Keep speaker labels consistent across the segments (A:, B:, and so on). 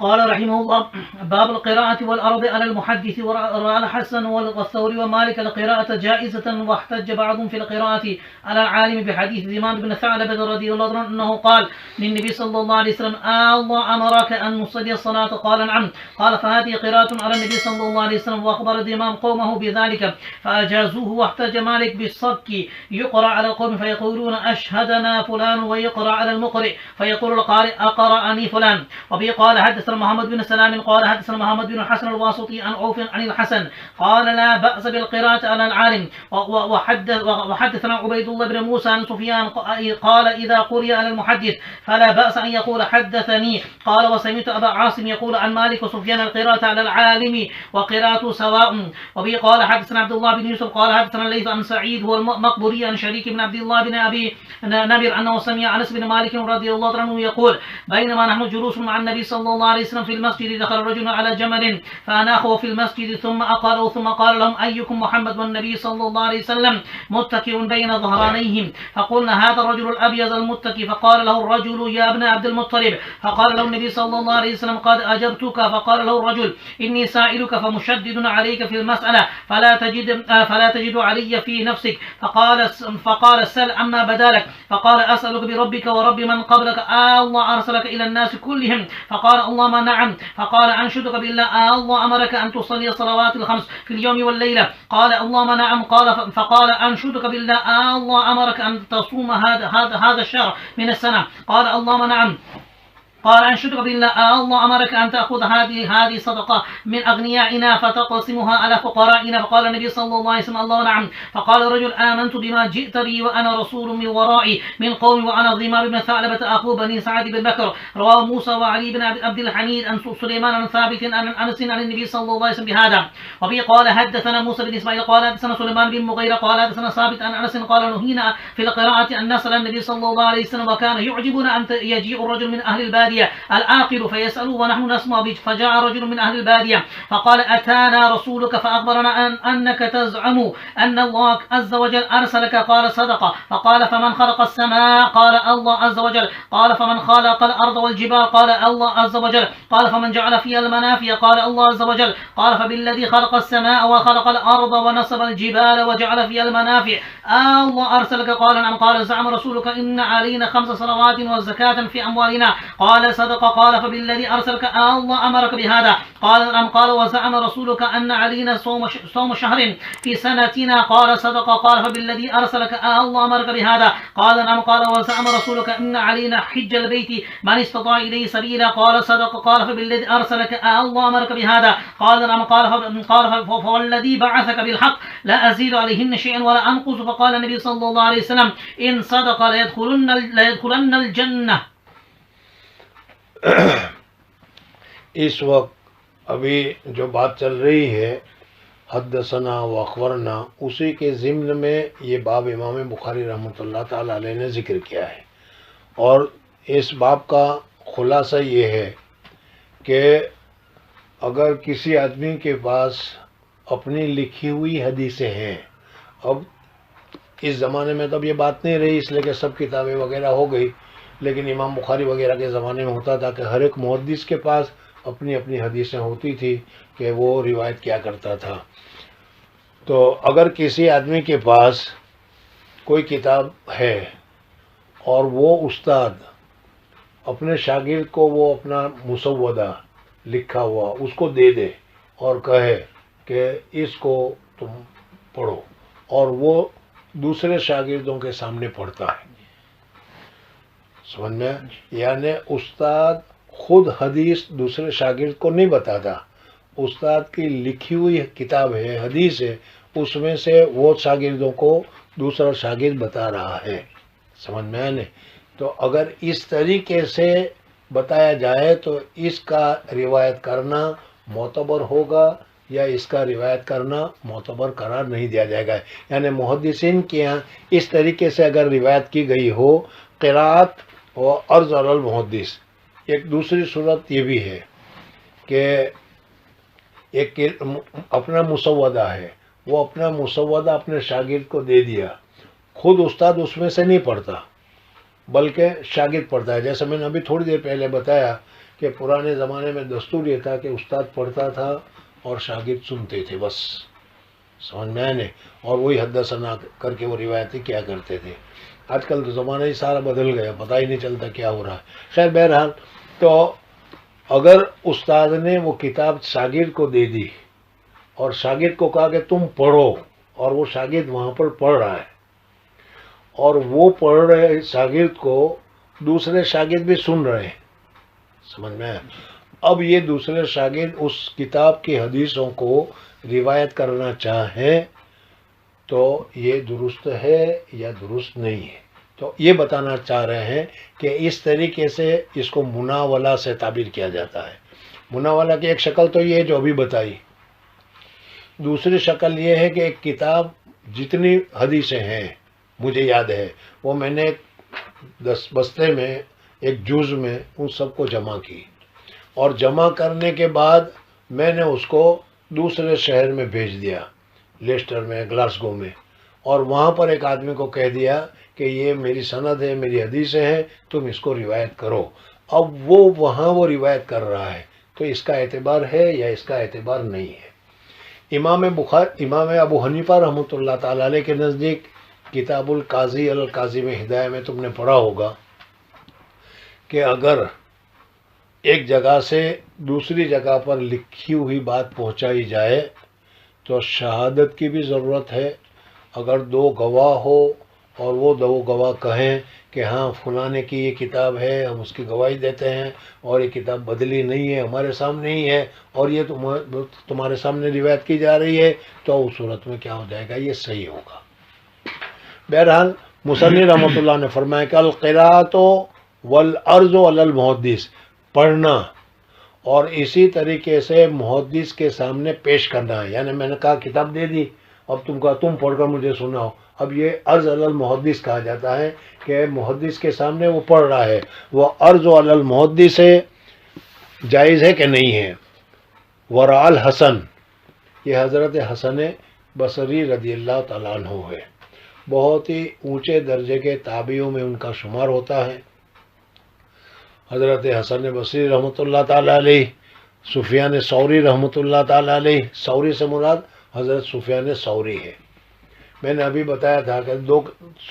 A: قال رحمه الله: باب القراءة والأرض على المحدث. وروى الحسن والثوري ومالك القراءة جائزة، واحتج بعضهم في القراءة على العالم بحديث زمام بن ثعلبة رضي الله عنه أنه قال للنبي صلى الله عليه وسلم: الله أمرك أن نصلي الصلاة؟ قال: نعم. قال: فهذه قراءة على النبي صلى الله عليه وسلم. وأخبر زمام قومه بذلك فأجازوه. واحتج مالك بالصك، يقرأ على القوم فيقولون: أشهدنا فلان، ويقرأ على المقرئ فيقول القارئ: أقرأني فلان. وبه قال: حدثنا محمد بن سلام قال حدثنا محمد بن الحسن الواسطي عن عوف عن الحسن قال: لا بأس بالقراءة على العالم. وحدثنا عبيد الله بن موسى عن سفيان قال: إذا قرئ على المحدث فلا بأس أن يقول حدثني. قال: وسمعت أبا عاصم يقول عن مالك وسفيان: القراءة على العالم وقراءة سواء. وبه قال: حدثنا عبد الله بن يوسف قال حدثنا الليث عن سعيد هو المقبوري عن شريك بن عبد الله بن أبي نمر أنه سمع أنس بن مالك رضي الله عنه يقول: بينما نحن جلوس مع النبي صلى الله عليه وسلم في المسجد دخل رجل على جمل فأناخه في المسجد ثم أقروا ثم قال لهم: أيكم محمد؟ والنبي صلى الله عليه وسلم متكئ بين ظهرانيهم. فقلنا: هذا الرجل الأبيض المتكئ. فقال له الرجل: يا ابن عبد المطلب. فقال له النبي صلى الله عليه وسلم: قد أجبتك. فقال له الرجل: إني سائلك فمشدد عليك في المسألة فلا تجد علي في نفسك. فقال: سل عما بدالك. فقال: أسألك بربك ورب من قبلك، الله أرسلك إلى الناس كلهم؟ فقال: اللهم نعم. فقال: أنشدك بالله، الله أمرك أن تصلي الصلوات الخمس في اليوم والليلة؟ قال: اللهم نعم. فقال: أنشدك بالله، الله أمرك أن تصوم هذا الشهر من السنة؟ قال: اللهم نعم. قال: أنشدك بالله، الله أمرك أن تأخذ هذه صدقة من أغنيائنا فتقسمها على فقرائنا؟ فقال النبي صلى الله عليه وسلم: الله نعم. فقال الرجل: آمنت بما جئت بي وأنا رسول من ورائي من قومي وأنا ضمام بن ثعلبة أخو بني سعد بن بكر. رواه موسى وعلي بن عبد الحميد عن سليمان عن ثابت عن أنس عن النبي صلى الله عليه وسلم بهذا. وبه قال: حدثنا موسى بن إسماعيل قال حدثنا سليمان بن مغيرة قال حدثنا ثابت عن أنس قال: نهينا في القراءة أن نسأل النبي صلى الله عليه وسلم، وكان يعجبنا أن يجيء الرجل من أهل البادية العاقل فيسأله ونحن نسمع به. فجاء رجل من أهل البادية فقال: أتانا رسولك فأخبرنا أنك تزعم أن الله عز وجل أرسلك. قال: صدق. فقال: فمن خلق السماء؟ قال: الله عز وجل. قال: فمن خلق الأرض والجبال؟ قال: الله عز وجل. قال: فمن جعل فيها المنافع؟ قال: الله عز وجل. قال: فبالذي خلق السماء وخلق الأرض ونصب الجبال وجعل فيها المنافع الله أرسلك؟ قال: نعم. قال: زعم رسولك إن علينا 5 صلوات وزكاة في أموالنا؟ قال: صدق. قال: فبالذي أرسلك الله أمرك بهذا؟ قال: نعم. قال: وزعم رسولك أن علينا صوم شهر في سنتنا؟ قال: صدق. قال: فبالذي أرسلك الله أمرك بهذا؟ قال: نعم. قال: وزعم رسولك أن علينا حج البيت من استطاع إليه سبيلا؟ قال: صدق. قال: فبالذي أرسلك الله أمرك بهذا؟ قال: نعم. قال: فوالذي بعثك بالحق لا أزيد عليهن شيئا ولا أنقص. فقال النبي صلى الله عليه وسلم: إن صدق ليدخلن الجنة.
B: اس وقت ابھی جو بات چل رہی ہے حدثنا و اخبرنا، اسی کے ضمن میں یہ باب امام بخاری رحمۃ اللہ تعالی علیہ نے ذکر کیا ہے، اور اس باب کا خلاصہ یہ ہے کہ اگر کسی آدمی کے پاس اپنی لکھی ہوئی حدیثیں ہیں، اب اس زمانے میں تو اب یہ بات نہیں رہی اس لیے کہ سب کتابیں وغیرہ ہو گئی، لیکن امام بخاری وغیرہ کے زمانے میں ہوتا تھا کہ ہر ایک محدث کے پاس اپنی اپنی حدیثیں ہوتی تھی کہ وہ روایت کیا کرتا تھا۔ تو اگر کسی آدمی کے پاس کوئی کتاب ہے اور وہ استاد اپنے شاگرد کو وہ اپنا مسودہ لکھا ہوا اس کو دے دے اور کہے کہ اس کو تم پڑھو، اور وہ دوسرے شاگردوں کے سامنے پڑھتا ہے، سمجھ میں؟ یعنی استاد خود حدیث دوسرے شاگرد کو نہیں بتاتا، استاد کی لکھی ہوئی کتاب ہے، حدیث ہے، اس میں سے وہ شاگردوں کو دوسرا شاگرد بتا رہا ہے، سمجھ میں آنے؟ تو اگر اس طریقے سے بتایا جائے تو اس کا روایت کرنا معتبر ہوگا یا اس کا روایت کرنا معتبر قرار نہیں دیا جائے گا۔ یعنی محدثین کے یہاں اس طریقے سے اگر روایت کی گئی ہو قراءت و عرض علی المحدث۔ ایک دوسری صورت یہ بھی ہے کہ ایک اپنا مسودہ ہے، وہ اپنا مسودہ اپنے شاگرد کو دے دیا، خود استاد اس میں سے نہیں پڑھتا بلکہ شاگرد پڑھتا ہے۔ جیسے میں نے ابھی تھوڑی دیر پہلے بتایا کہ پرانے زمانے میں دستور یہ تھا کہ استاد پڑھتا تھا اور شاگرد سنتے تھے بس، سمجھ میں آئے، اور وہی حدثنا کر کے وہ روایتیں کیا کرتے تھے۔ آج کل تو زمانہ ہی سارا بدل گیا، پتہ ہی نہیں چلتا کیا ہو رہا ہے۔ خیر بہرحال، تو اگر استاد نے وہ کتاب شاگرد کو دے دی اور شاگرد کو کہا کہ تم پڑھو، اور وہ شاگرد وہاں پر پڑھ رہا ہے، اور وہ پڑھ رہے شاگرد کو دوسرے شاگرد بھی سن رہے ہیں، سمجھ میں آیا؟ اب یہ دوسرے شاگرد اس کتاب کی حدیثوں کو روایت کرنا چاہیں تو یہ درست ہے یا درست نہیں ہے؟ تو یہ بتانا چاہ رہے ہیں کہ اس طریقے سے اس کو مناولہ سے تعبیر کیا جاتا ہے۔ مناولہ کی ایک شکل تو یہ ہے جو ابھی بتائی، دوسری شکل یہ ہے کہ ایک کتاب جتنی حدیثیں ہیں مجھے یاد ہے وہ میں نے 10 بستے میں، ایک جز میں ان سب کو جمع کی، اور جمع کرنے کے بعد میں نے اس کو دوسرے شہر میں بھیج دیا، لیسٹر میں، گلاسگو میں، اور وہاں پر ایک آدمی کو کہہ دیا کہ یہ میری سند ہے، میری حدیثیں ہیں، تم اس کو روایت کرو۔ اب وہ وہاں وہ روایت کر رہا ہے تو اس کا اعتبار ہے یا اس کا اعتبار نہیں ہے؟ امام ابو حنیفہ رحمۃ اللہ تعالی علیہ کے نزدیک کتاب القاضی القاضی میں ہدایہ میں تم نے پڑھا ہوگا کہ اگر ایک جگہ سے دوسری جگہ پر لکھی ہوئی بات پہنچائی جائے تو شہادت کی بھی ضرورت ہے۔ اگر 2 گواہ ہو اور وہ 2 گواہ کہیں کہ ہاں فلانے کی یہ کتاب ہے، ہم اس کی گواہی دیتے ہیں اور یہ کتاب بدلی نہیں ہے، ہمارے سامنے ہی ہے اور یہ تمہارے سامنے روایت کی جا رہی ہے، تو اس صورت میں کیا ہو جائے گا؟ یہ صحیح ہوگا۔ بہرحال مصنف رحمۃ اللہ نے فرمایا کہ القراءۃ والعرض علی المحدث، پڑھنا اور اسی طریقے سے محدث کے سامنے پیش کرنا ہے، یعنی میں نے کہا کتاب دے دی، اب تم کہا تم پڑھ کر مجھے سناؤ، اب یہ عرض علی المحدث کہا جاتا ہے کہ محدث کے سامنے وہ پڑھ رہا ہے، وہ عرض علی المحدث ہے، جائز ہے کہ نہیں ہے؟ ورع الحسن، یہ حضرت حسن بصری رضی اللہ تعالیٰ عنہ ہے، بہت ہی اونچے درجے کے تابعیوں میں ان کا شمار ہوتا ہے۔ حضرت حسن بصری رحمۃ اللہ تعالیٰ علیہ، سفیان ثوری رحمۃ اللہ تعالیٰ علیہ، ثوری سے مراد حضرت سفیان ثوری ہے۔ میں نے ابھی بتایا تھا کہ 2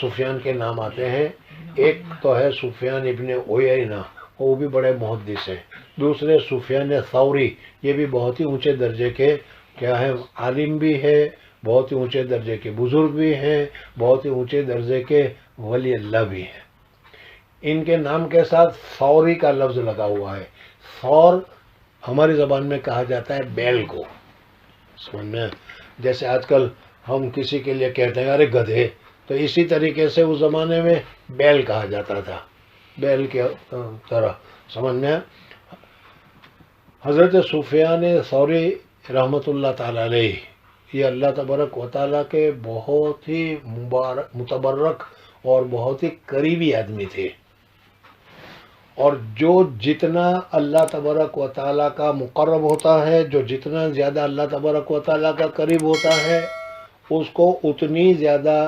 B: سفیان کے نام آتے ہیں، ایک تو ہے سفیان ابن عیینہ، وہ بھی بڑے محدث ہیں، دوسرے سفیان ثوری، یہ بھی بہت ہی اونچے درجے کے کیا ہے، عالم بھی ہے، بہت ہی اونچے درجے کے بزرگ بھی ہیں، بہت ہی اونچے درجے کے ولی اللہ بھی ہیں۔ ان کے نام کے ساتھ ثوری کا لفظ لگا ہوا ہے۔ ثور ہماری زبان میں کہا جاتا ہے بیل کو، سمجھ میں؟ جیسے آج کل ہم کسی کے لیے کہتے ہیں ارے گدھے، تو اسی طریقے سے اس زمانے میں بیل کہا جاتا تھا، بیل کے طرح، سمجھ میں؟ حضرت سفیان ثوری رحمۃ اللہ تعالی علیہ یہ اللہ تبارک و تعالیٰ کے بہت ہی متبرک اور بہت ہی قریبی آدمی تھے، اور جو جتنا اللہ تبارک و تعالیٰ کا مقرب ہوتا ہے، جو جتنا زیادہ اللہ تبارک و تعالیٰ کا قریب ہوتا ہے، اس کو اتنی زیادہ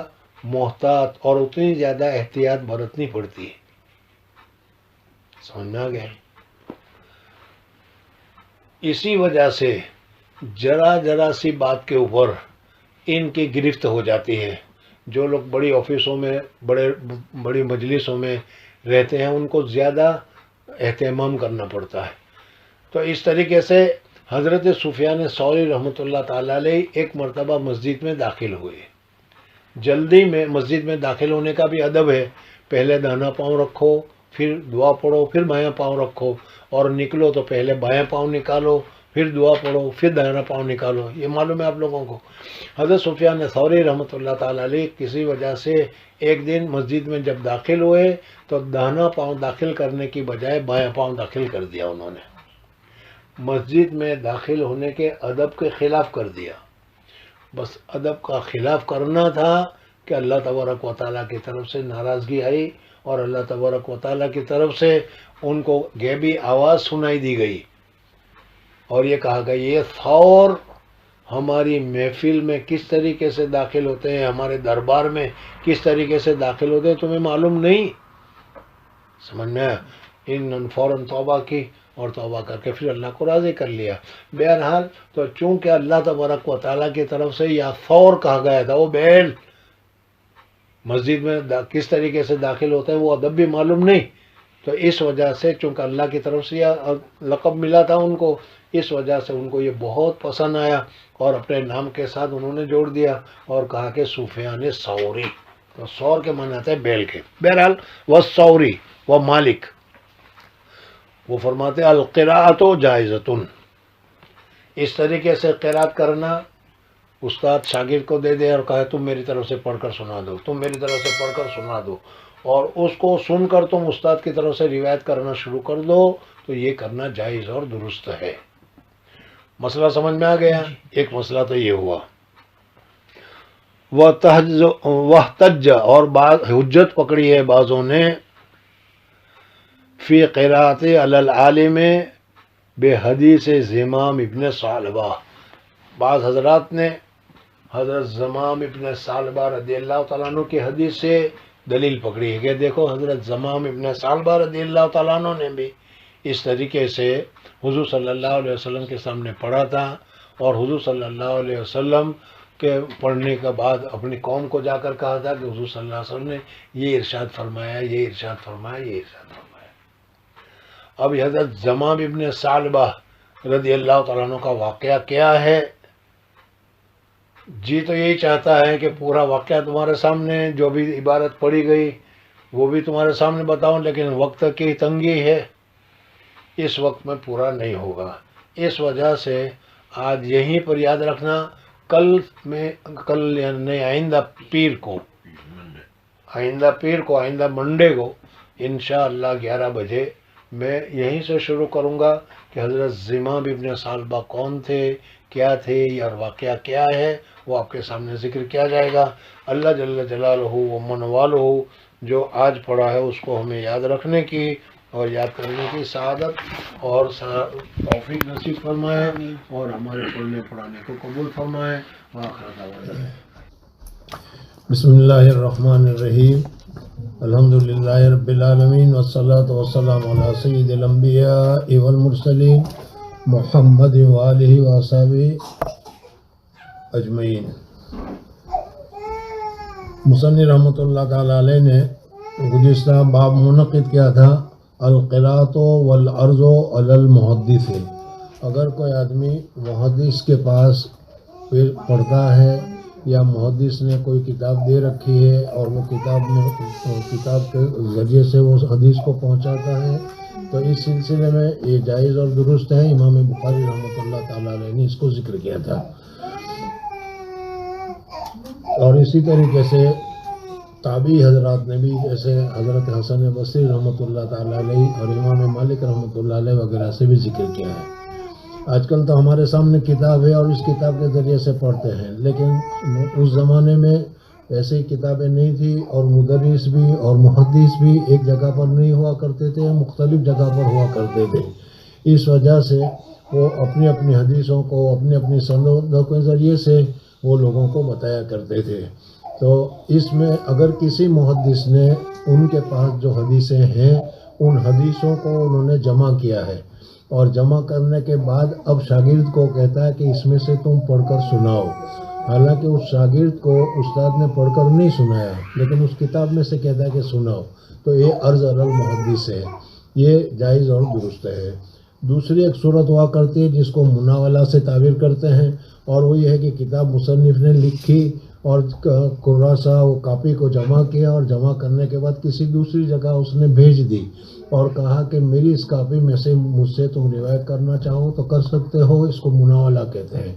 B: محتاط اور اتنی زیادہ احتیاط برتنی پڑتی ہے۔ سمجھ میں آ گیا؟ اسی وجہ سے ذرا سی بات کے اوپر ان کی گرفت ہو جاتی ہے۔ جو لوگ بڑی آفسوں میں، بڑی مجلسوں میں رہتے ہیں، ان کو زیادہ اہتمام کرنا پڑتا ہے۔ تو اس طریقے سے حضرت سفیان ثوری رحمۃ اللہ تعالیٰ علیہ ایک مرتبہ مسجد میں داخل ہوئے۔ جلدی میں مسجد میں داخل ہونے کا بھی ادب ہے، پہلے داہنا پاؤں رکھو، پھر دعا پڑھو، پھر بایاں پاؤں رکھو، اور نکلو تو پہلے بایاں پاؤں نکالو، پھر دعا پڑھو، پھر داہنا پاؤں نکالو، یہ معلوم ہے آپ لوگوں کو۔ حضرت سفیان ثوری رحمۃ اللہ تعالیٰ علیہ کسی وجہ سے ایک دن مسجد میں جب داخل ہوئے تو داہنا پاؤں داخل کرنے کی بجائے بایاں پاؤں داخل کر دیا، انہوں نے مسجد میں داخل ہونے کے ادب کے خلاف کر دیا۔ بس ادب کا خلاف کرنا تھا کہ اللہ تبارک و تعالیٰ کی طرف سے ناراضگی آئی، اور اللہ تبارک و تعالیٰ کی طرف سے ان کو غیبی آواز سنائی دی گئی، اور یہ کہا گیا یہ ثور ہماری محفل میں کس طریقے سے داخل ہوتے ہیں، ہمارے دربار میں کس طریقے سے داخل ہوتے ہیں، تمہیں معلوم نہیں؟ سمجھ میں؟ ان فوراً توبہ کی اور توبہ کر کے پھر اللہ کو راضی کر لیا۔ بہرحال تو چونکہ اللہ تبارک و تعالیٰ کی طرف سے یا ثور کہا گیا تھا، وہ بیل مسجد میں کس طریقے سے داخل ہوتا ہے وہ ادب بھی معلوم نہیں، تو اس وجہ سے چونکہ اللہ کی طرف سے یہ لقب ملا تھا ان کو، اس وجہ سے ان کو یہ بہت پسند آیا اور اپنے نام کے ساتھ انہوں نے جوڑ دیا اور کہا کہ سفیان ثوری، تو ثور کے معنی آتے ہیں بیل کے۔ بہرحال وہ ثوری وہ مالک وہ فرماتے القراءۃ جائزۃ، اس طریقے سے قرات کرنا استاد شاگرد کو دے دے اور کہے تم میری طرف سے پڑھ کر سنا دو، تم میری طرف سے پڑھ کر سنا دو، اور اس کو سن کر تم استاد کی طرف سے روایت کرنا شروع کر دو، تو یہ کرنا جائز اور درست ہے۔ مسئلہ سمجھ میں آ گیا؟ ایک مسئلہ تو یہ ہوا۔ وَاحْتَجَّ اور بعض حجت پکڑی ہے بعضوں نے فی قراءۃ علی العالم بحدیث زمام ابن ثعلبہ، بعض حضرات نے حضرت زمام ابن ثعلبہ رضی اللہ تعالیٰ عنہ کی حدیث سے دلیل پکڑی ہے کہ دیکھو حضرت زمام ابن ثعلبہ رضی اللہ تعالیٰ عنہ نے بھی اس طریقے سے حضور صلی اللہ علیہ وسلم کے سامنے پڑھا تھا، اور حضور صلی اللہ علیہ وسلم کے پڑھنے کے بعد اپنی قوم کو جا کر کہا تھا کہ حضور صلی اللہ علیہ وسلم نے یہ ارشاد فرمایا، یہ ارشاد فرمایا، یہ ارشاد فرمایا۔ اب حضرت زمام ابن ثعلبہ رضی اللہ تعالیٰ عنہ کا واقعہ کیا ہے؟ جی تو یہی چاہتا ہے کہ پورا واقعہ تمہارے سامنے، جو بھی عبارت پڑھی گئی وہ بھی تمہارے سامنے بتاؤں، لیکن وقت کی تنگی ہے، اس وقت میں پورا نہیں ہوگا، اس وجہ سے آج یہیں پر یاد رکھنا، کل یعنی آئندہ پیر کو آئندہ منڈے کو انشاءاللہ 11 بجے میں یہیں سے شروع کروں گا کہ حضرت زمام ابن ثعلبہ کون تھے، کیا تھے، اور واقعہ کیا ہے، وہ آپ کے سامنے ذکر کیا جائے گا۔ اللہ جل جلالہ و من والہ جو آج پڑھا ہے اس کو ہمیں یاد رکھنے کی اور یاد کرنے کی سعادت اور توفیق نصیب فرمائے، اور ہمارے پڑھنے پڑھانے کو قبول فرمائے۔ وآخر دعوانا بسم اللہ الرحمن الرحیم، الحمدللہ رب العالمین، والصلاة والسلام علی سید الانبیاء والمرسلین محمد وآلہ وصحبہ اجمعین۔ مصنف رحمۃ اللہ تعالیٰ علیہ نے گزشتہ باب منعقد کیا تھا القراءۃ والعرض علی المحدث۔ اگر کوئی آدمی محدث کے پاس پڑھتا ہے یا محدث نے کوئی کتاب دے رکھی ہے اور وہ کتاب کے ذریعے سے وہ حدیث کو پہنچاتا ہے، تو اس سلسلے میں یہ جائز اور درست ہے۔ امام بخاری رحمۃ اللہ تعالیٰ علیہ نے اس کو ذکر کیا تھا، اور اسی طریقے سے تابعی حضرات نے بھی، جیسے حضرت حسن بصری رحمۃ اللہ تعالیٰ علیہ اور امام مالک رحمۃ اللہ علیہ وغیرہ سے بھی ذکر کیا ہے۔ آج کل تو ہمارے سامنے کتاب ہے اور اس کتاب کے ذریعے سے پڑھتے ہیں، لیکن اس زمانے میں ایسی کتابیں نہیں تھی، اور مدرس بھی اور محدث بھی ایک جگہ پر نہیں ہوا کرتے تھے، مختلف جگہ پر ہوا کرتے تھے۔ اس وجہ سے وہ اپنی اپنی حدیثوں کو اپنی اپنی سندوں کے ذریعے سے وہ لوگوں کو بتایا کرتے تھے۔ تو اس میں اگر کسی محدث نے ان کے پاس جو حدیثیں ہیں ان حدیثوں کو انہوں نے جمع کیا ہے، اور جمع کرنے کے بعد اب شاگرد کو کہتا ہے کہ اس میں سے تم پڑھ کر سناؤ، حالانکہ اس شاگرد کو استاد نے پڑھ کر نہیں سنایا، لیکن اس کتاب میں سے کہتا ہے کہ سناؤ، تو یہ عرض علی المحدث ہے، یہ جائز اور درست ہے۔ دوسری ایک صورت ہوا کرتی ہے جس کو مناولہ سے تعبیر کرتے ہیں، اور وہ یہ ہے کہ کتاب مصنف نے لکھی اور کراسہ وہ کاپی کو جمع کیا، اور جمع کرنے کے بعد کسی دوسری جگہ اس نے بھیج دی اور کہا کہ میری اس کاپی میں سے مجھ سے تم روایت کرنا چاہو تو کر سکتے ہو، اس کو مناولہ کہتے ہیں۔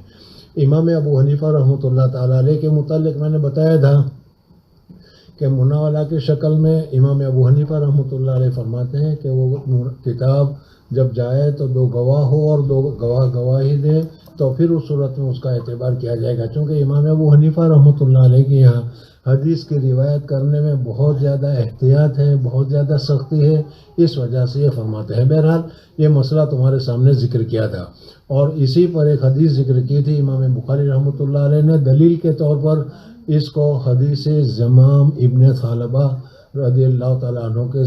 B: امام ابو حنیفہ رحمۃ اللہ تعالیٰ علیہ کے متعلق میں نے بتایا تھا کہ مناولہ کی شکل میں امام ابو حنیفہ رحمۃ اللہ علیہ فرماتے ہیں کہ وہ کتاب جب جائے تو 2 گواہ ہو اور 2 گواہ گواہی دے، تو پھر اس صورت میں اس کا اعتبار کیا جائے گا، چونکہ امام ابو حنیفہ رحمۃ اللہ علیہ کے یہاں حدیث کی روایت کرنے میں بہت زیادہ احتیاط ہے، بہت زیادہ سختی ہے، اس وجہ سے یہ فرماتے ہیں۔ بہرحال یہ مسئلہ تمہارے سامنے ذکر کیا تھا، اور اسی پر ایک حدیث ذکر کی تھی امام بخاری رحمۃ اللہ علیہ نے، دلیل کے طور پر اس کو حدیث زمام ابن ثعلبہ رضی اللہ تعالیٰ عنہ کے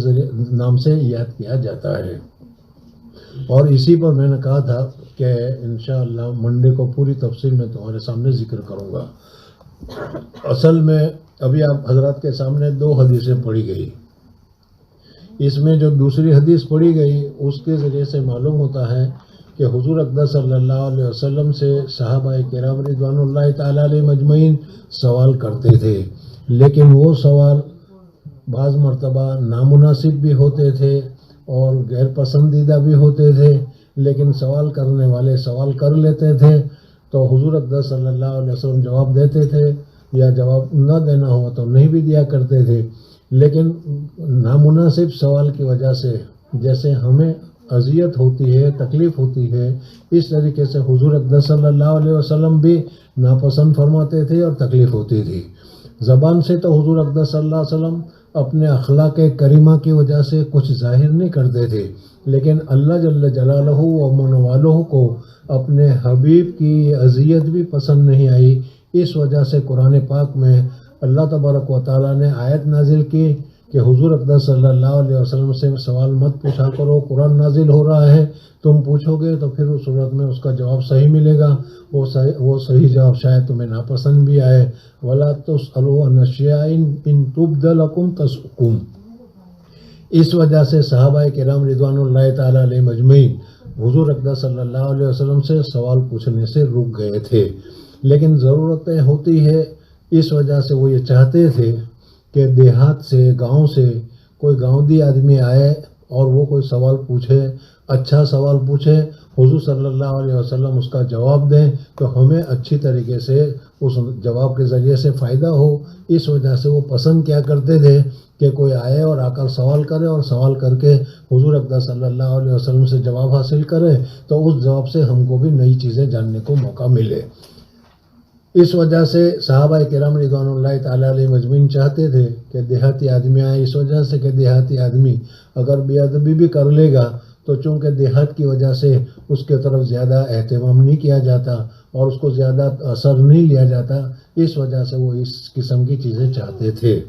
B: نام سے یاد کیا جاتا ہے۔ اور اسی پر میں نے کہا تھا کہ انشاءاللہ منڈے کو پوری تفصیل میں تمہارے سامنے ذکر کروں گا۔ اصل میں ابھی آپ حضرات کے سامنے 2 حدیثیں پڑھی گئی، اس میں جو دوسری حدیث پڑھی گئی اس کے ذریعے سے معلوم ہوتا ہے کہ حضور اقدس صلی اللہ علیہ وسلم سے صحابہ کرام رضوان اللہ تعالیٰ علیہ مجمعین سوال کرتے تھے، لیکن وہ سوال بعض مرتبہ نامناسب بھی ہوتے تھے اور غیر پسندیدہ بھی ہوتے تھے، لیکن سوال کرنے والے سوال کر لیتے تھے تو حضور اقدس صلی اللہ علیہ وسلم جواب دیتے تھے، یا جواب نہ دینا ہو تو نہیں بھی دیا کرتے تھے۔ لیکن نامناسب سوال کی وجہ سے جیسے ہمیں اذیت ہوتی ہے، تکلیف ہوتی ہے، اس طریقے سے حضور اقدس صلی اللہ علیہ وسلم بھی ناپسند فرماتے تھے اور تکلیف ہوتی تھی۔ زبان سے تو حضور اقدس صلی اللہ علیہ وسلم اپنے اخلاق کریمہ کی وجہ سے کچھ ظاہر نہیں کرتے تھے، لیکن اللہ جل جلالہ و من والہ کو اپنے حبیب کی اذیت بھی پسند نہیں آئی۔ اس وجہ سے قرآن پاک میں اللہ تبارک و تعالیٰ نے آیت نازل کی کہ حضور اقدس صلی اللہ علیہ وسلم سے سوال مت پوچھا کرو، قرآن نازل ہو رہا ہے، تم پوچھو گے تو پھر اس صورت میں اس کا جواب صحیح ملے گا، وہ صحیح جواب شاید تمہیں ناپسند بھی آئے۔ وَلَا تُسْأَلُوا عَنْ أَشْيَاءٍ إِن تُبْدَ لَكُمْ تَسُؤْكُمْ۔ اس وجہ سے صحابہ کرام رضوان اللہ تعالیٰ علیہ مجمعین حضور اقدس صلی اللہ علیہ وسلم سے سوال پوچھنے سے رک گئے تھے، لیکن ضرورتیں ہوتی ہے، اس وجہ سے وہ یہ چاہتے تھے کہ دیہات سے، گاؤں سے کوئی گاؤں آدمی آئے اور وہ کوئی سوال پوچھے، اچھا سوال پوچھے، حضور صلی اللہ علیہ وسلم اس کا جواب دیں تو ہمیں اچھی طریقے سے اس جواب کے ذریعے سے فائدہ ہو۔ اس وجہ سے وہ پسند کیا کرتے تھے کہ کوئی آئے اور آ کر سوال کرے اور سوال کر کے حضور اقدس صلی اللہ علیہ وسلم سے جواب حاصل کرے تو اس جواب سے ہم کو بھی نئی چیزیں جاننے کو موقع ملے۔ اس وجہ سے صحابہ کرام رضوان اللہ تعالیٰ علیہ مجمعین چاہتے تھے کہ دیہاتی آدمی آئے، اس وجہ سے کہ دیہاتی آدمی اگر بے ادبی بھی کر لے گا تو چونکہ دیہات کی وجہ سے اس کے طرف زیادہ اہتمام نہیں کیا جاتا اور اس کو زیادہ اثر نہیں لیا جاتا، اس وجہ سے وہ اس قسم کی چیزیں چاہتے تھے۔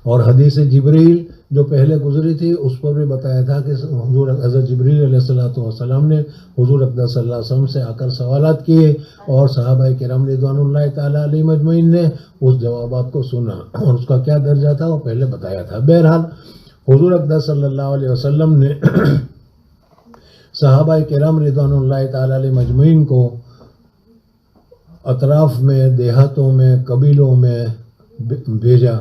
B: اور حدیث جبریل جو پہلے گزری تھی اس پر بھی بتایا تھا کہ حضور حضرت جبریل علیہ السلام نے حضور اقدس صلی اللہ علیہ وسلم سے آ کر سوالات کیے اور صحابہ کرام رضوان اللہ تعالیٰ علیہ مجمعین نے اس جوابات کو سنا اور اس کا کیا درجہ تھا وہ پہلے بتایا تھا۔ بہرحال حضور اقدس صلی اللہ علیہ وسلم نے صحابہ کرام رضوان اللہ تعالیٰ علیہ مجمعین کو اطراف میں، دیہاتوں میں، قبیلوں میں بھیجا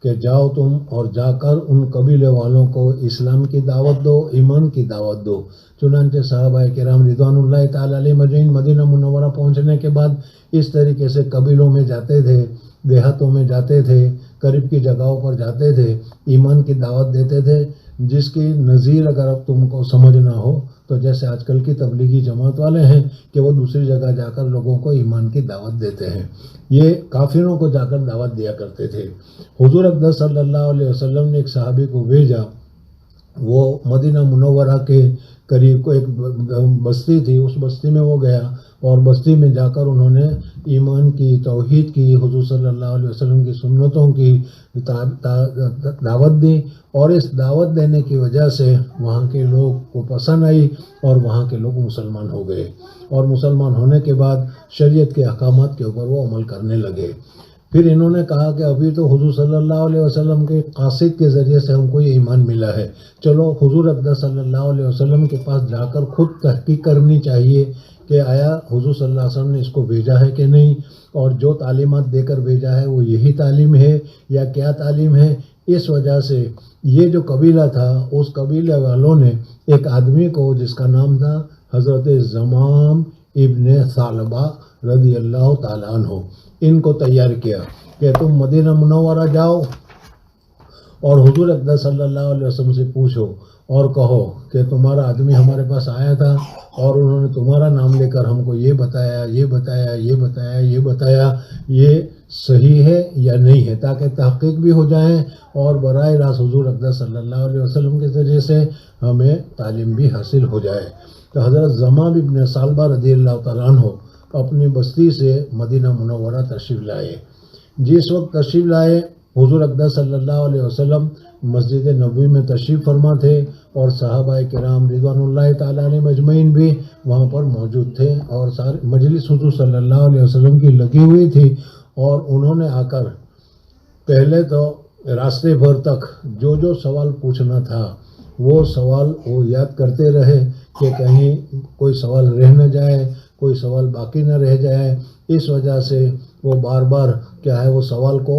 B: کہ جاؤ تم اور جا کر ان قبیلے والوں کو اسلام کی دعوت دو، ایمان کی دعوت دو۔ چنانچہ صحابہ کرام رضوان اللہ تعالیٰ علیہ مجمعین مدینہ منورہ پہنچنے کے بعد اس طریقے سے قبیلوں میں جاتے تھے، دیہاتوں میں جاتے تھے، قریب کی جگہوں پر جاتے تھے، ایمان کی دعوت دیتے تھے، جس کی نظیر اگر اب تم کو سمجھنا ہو تو جیسے آج کل کی تبلیغی جماعت والے ہیں کہ وہ دوسری جگہ جا کر لوگوں کو ایمان کی دعوت دیتے ہیں، یہ کافروں کو جا کر دعوت دیا کرتے تھے۔ حضور اقدس صلی اللہ علیہ وسلم نے ایک صحابی کو بھیجا، وہ مدینہ منورہ کے قریب کو ایک بستی تھی، اس بستی میں وہ گیا اور بستی میں جا کر انہوں نے ایمان کی، توحید کی، حضور صلی اللہ علیہ وسلم کی سنتوں کی دعوت دی اور اس دعوت دینے کی وجہ سے وہاں کے لوگ کو پسند آئی اور وہاں کے لوگ مسلمان ہو گئے اور مسلمان ہونے کے بعد شریعت کے احکامات کے اوپر وہ عمل کرنے لگے۔ پھر انہوں نے کہا کہ ابھی تو حضور صلی اللہ علیہ وسلم کے قاصد کے ذریعے سے ہم کو یہ ایمان ملا ہے، چلو حضور اقدس صلی اللہ علیہ وسلم کے پاس جا کر خود تحقیق کرنی چاہیے کہ آیا حضور صلی اللہ علیہ وسلم نے اس کو بھیجا ہے کہ نہیں، اور جو تعلیمات دے کر بھیجا ہے وہ یہی تعلیم ہے یا کیا تعلیم ہے۔ اس وجہ سے یہ جو قبیلہ تھا اس قبیلے والوں نے ایک آدمی کو جس کا نام تھا حضرت زمام ابن ثعلبہ رضی اللہ تعالیٰ عنہ، ان کو تیار کیا کہ تم مدینہ منورہ جاؤ اور حضور اقدس صلی اللہ علیہ وسلم سے پوچھو اور کہو کہ تمہارا آدمی ہمارے پاس آیا تھا اور انہوں نے تمہارا نام لے کر ہم کو یہ بتایا، یہ بتایا، یہ بتایا، یہ بتایا، یہ صحیح ہے یا نہیں ہے، تاکہ تحقیق بھی ہو جائیں اور براہ راست حضور اقدس صلی اللہ علیہ وسلم کے ذریعے سے ہمیں تعلیم بھی حاصل ہو جائے۔ تو حضرت زمام ابن ثعلبہ رضی اللہ تعالیٰ عنہ اپنی بستی سے مدینہ منورہ تشریف لائے۔ جس وقت تشریف لائے حضور اقدس صلی اللہ علیہ وسلم مسجد نبوی میں تشریف فرما تھے اور صحابہ کرام رضوان اللہ تعالیٰ علیہ مجمعین بھی وہاں پر موجود تھے، اور ساری مجلس حضور صلی اللہ علیہ وسلم کی لگی ہوئی تھی، اور انہوں نے آ کر پہلے تو راستے بھر تک جو جو سوال پوچھنا تھا وہ سوال وہ یاد کرتے رہے کہ کہیں کوئی سوال رہ نہ جائے، کوئی سوال باقی نہ رہ جائے۔ اس وجہ سے وہ بار بار کیا ہے وہ سوال کو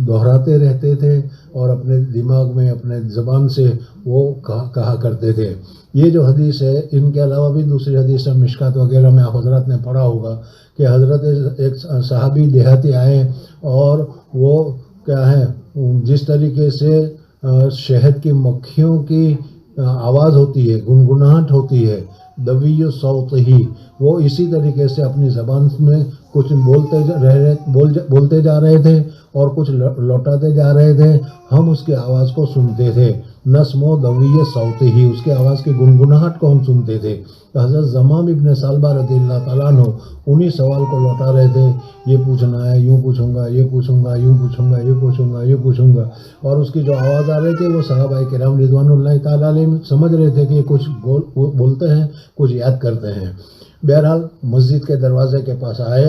B: دہراتے رہتے تھے اور اپنے دماغ میں اپنے زبان سے وہ کہا کرتے تھے۔ یہ جو حدیث ہے، ان کے علاوہ بھی دوسری حدیث مشکات وغیرہ میں آپ حضرات نے پڑھا ہوگا کہ حضرت ایک صحابی دیہاتی آئے اور وہ کیا ہے جس طریقے سے شہد کی مکھیوں کی آواز ہوتی ہے، گنگناہٹ ہوتی ہے، دوی صوت ہی، وہ اسی طریقے سے اپنی زبان میں کچھ بولتے جا رہے تھے اور کچھ لوٹاتے جا رہے تھے، ہم اس کی آواز کو سنتے تھے، نسم و دوی صوت ہی، اس کی آواز کی گنگناہٹ کو ہم سنتے تھے۔ حضرت زمام ابن سالبہ رضی اللہ تعالیٰ عنہ انہی سوال کو لوٹا رہے تھے، یہ پوچھنا ہے، یوں پوچھوں گا، یہ پوچھوں گا، یوں پوچھوں گا، یہ پوچھوں گا، یہ پوچھوں گا، اور اس کی جو آواز آ رہی تھی وہ صحابہ کرام رضوان اللہ تعالیٰ علیہ سمجھ رہے تھے کہ یہ کچھ بولتے ہیں، کچھ یاد کرتے ہیں۔ بہرحال مسجد کے دروازے کے پاس آئے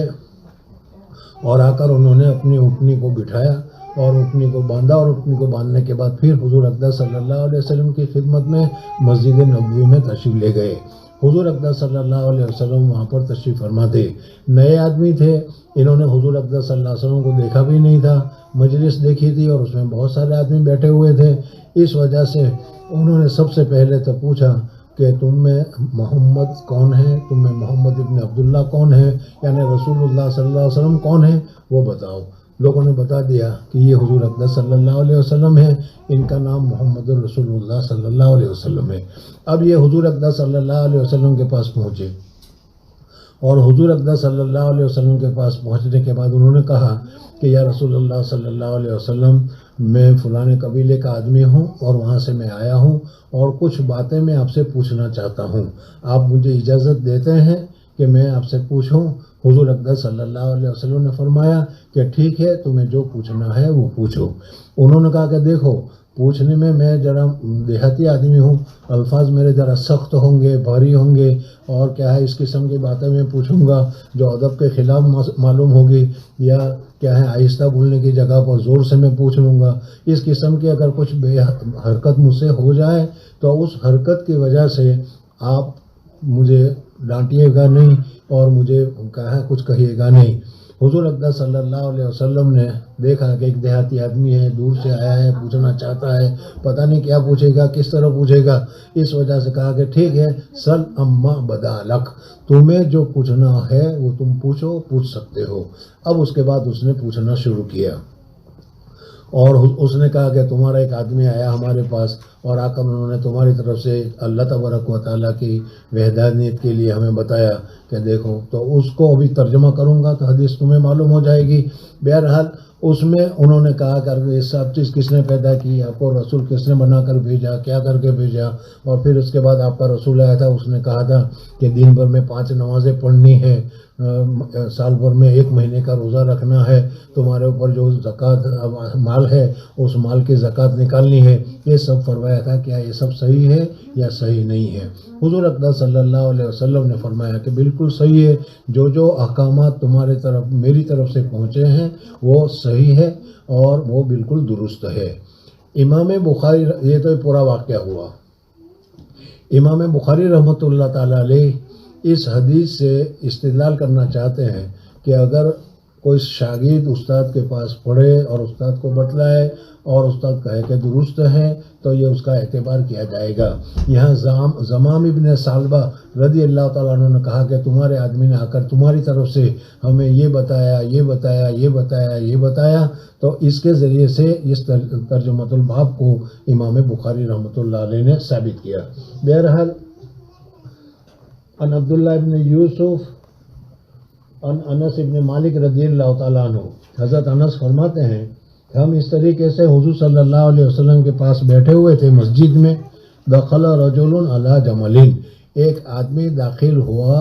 B: اور آ کر انہوں نے اپنی اونٹنی کو بٹھایا اور اونٹنی کو باندھا، اور اونٹنی کو باندھنے کے بعد پھر حضور اقدس صلی اللہ علیہ وسلم کی خدمت میں مسجد نبوی میں تشریف لے گئے۔ حضور اقدس صلی اللہ علیہ وسلم وہاں پر تشریف فرما تھے، نئے آدمی تھے، انہوں نے حضور اقدس صلی اللہ علیہ وسلم کو دیکھا بھی نہیں تھا، مجلس دیکھی تھی اور اس میں بہت سارے آدمی بیٹھے ہوئے تھے، اس وجہ سے انہوں نے سب سے پہلے تو پوچھا کہ تم میں محمد کون ہے، تم میں محمد ابن عبداللہ کون ہے، یعنی رسول اللہ صلی اللہ علیہ وسلم کون ہے وہ بتاؤ۔ لوگوں نے بتا دیا کہ یہ حضور اقدس صلی اللہ علیہ وسلم ہے، ان کا نام محمد الرسول اللہ صلی اللہ علیہ وسلم ہے۔ اب یہ حضور اقدس صلی اللہ علیہ وسلم کے پاس پہنچے، اور حضور اقدس صلی اللہ علیہ وسلم کے پاس پہنچنے کے بعد انہوں نے کہا کہ یا رسول اللہ صلی اللہ علیہ وسلم، میں فلاں قبیلے کا آدمی ہوں اور وہاں سے میں آیا ہوں، اور کچھ باتیں میں آپ سے پوچھنا چاہتا ہوں، آپ مجھے اجازت دیتے ہیں کہ میں آپ سے پوچھوں؟ حضور اقدس صلی اللہ علیہ وسلم نے فرمایا کہ ٹھیک ہے، تمہیں جو پوچھنا ہے وہ پوچھو۔ انہوں نے کہا کہ دیکھو، پوچھنے میں ذرا دیہاتی آدمی ہوں، الفاظ میرے ذرا سخت ہوں گے، بھاری ہوں گے، اور کیا ہے اس قسم کی باتیں میں پوچھوں گا جو ادب کے خلاف معلوم ہوگی، یا کیا ہے آہستہ بولنے کی جگہ پر زور سے میں پوچھ لوں گا۔ اس قسم کی اگر کچھ بے حرکت مجھ سے ہو جائے تو اس حرکت کی وجہ سے آپ مجھے ڈانٹیے گا نہیں اور مجھے کیا ہے کچھ کہیے گا نہیں۔ حضور اقدس صلی اللہ علیہ وسلم نے دیکھا کہ ایک دیہاتی آدمی ہے، دور سے آیا ہے، پوچھنا چاہتا ہے، پتہ نہیں کیا پوچھے گا، کس طرح پوچھے گا، اس وجہ سے کہا کہ ٹھیک ہے، سل اما بدا لک، تمہیں جو پوچھنا ہے وہ تم پوچھ سکتے ہو۔ اب اس کے بعد اس نے پوچھنا شروع کیا، اور اس نے کہا کہ تمہارا ایک آدمی آیا ہمارے پاس اور آ کر انہوں نے تمہاری طرف سے اللہ تبارک و تعالیٰ کی وحدانیت کے لیے ہمیں بتایا کہ دیکھو، تو اس کو ابھی ترجمہ کروں گا تو حدیث تمہیں معلوم ہو جائے گی۔ بہرحال اس میں انہوں نے کہا کہ یہ سب چیز کس نے پیدا کی، آپ کو رسول کس نے بنا کر بھیجا، کیا کر کے بھیجا، اور پھر اس کے بعد آپ کا رسول آیا تھا، اس نے کہا تھا کہ دن بھر میں 5 نمازیں پڑھنی ہیں، سال بھر میں 1 مہینے کا روزہ رکھنا ہے، تمہارے اوپر جو زکوٰۃ مال ہے اس مال کی زکوٰۃ نکالنی ہے، یہ سب فرمایا تھا۔ کیا یہ سب صحیح ہے یا صحیح نہیں ہے؟ حضور اقدس صلی اللہ علیہ وسلم نے فرمایا کہ بالکل صحیح ہے، جو احکامات تمہارے طرف میری طرف سے پہنچے ہیں وہ صحیح ہے اور وہ بالکل درست ہے۔ امام بخاری، یہ تو پورا واقعہ ہوا، امام بخاری رحمۃ اللہ تعالیٰ علیہ اس حدیث سے استدلال کرنا چاہتے ہیں کہ اگر کوئی شاگرد استاد کے پاس پڑھے اور استاد کو بتلائے اور استاد کہے کہ درست ہے تو یہ اس کا اعتبار کیا جائے گا۔ یہاں زمام ابن سالبہ رضی اللہ تعالیٰ عنہ نے کہا کہ تمہارے آدمی نے آ کر تمہاری طرف سے ہمیں یہ بتایا، یہ بتایا، یہ بتایا، یہ بتایا، تو اس کے ذریعے سے اس ترجمۃ الباب کو امام بخاری رحمۃ اللہ علیہ نے ثابت کیا۔ بہرحال ان عبداللہ ابن یوسف ان انس ابن مالک رضی اللہ تعالیٰ عنہ، حضرت انس فرماتے ہیں کہ ہم اس طریقے سے حضور صلی اللہ علیہ وسلم کے پاس بیٹھے ہوئے تھے مسجد میں، دخل رجل علی جمل، ایک آدمی داخل ہوا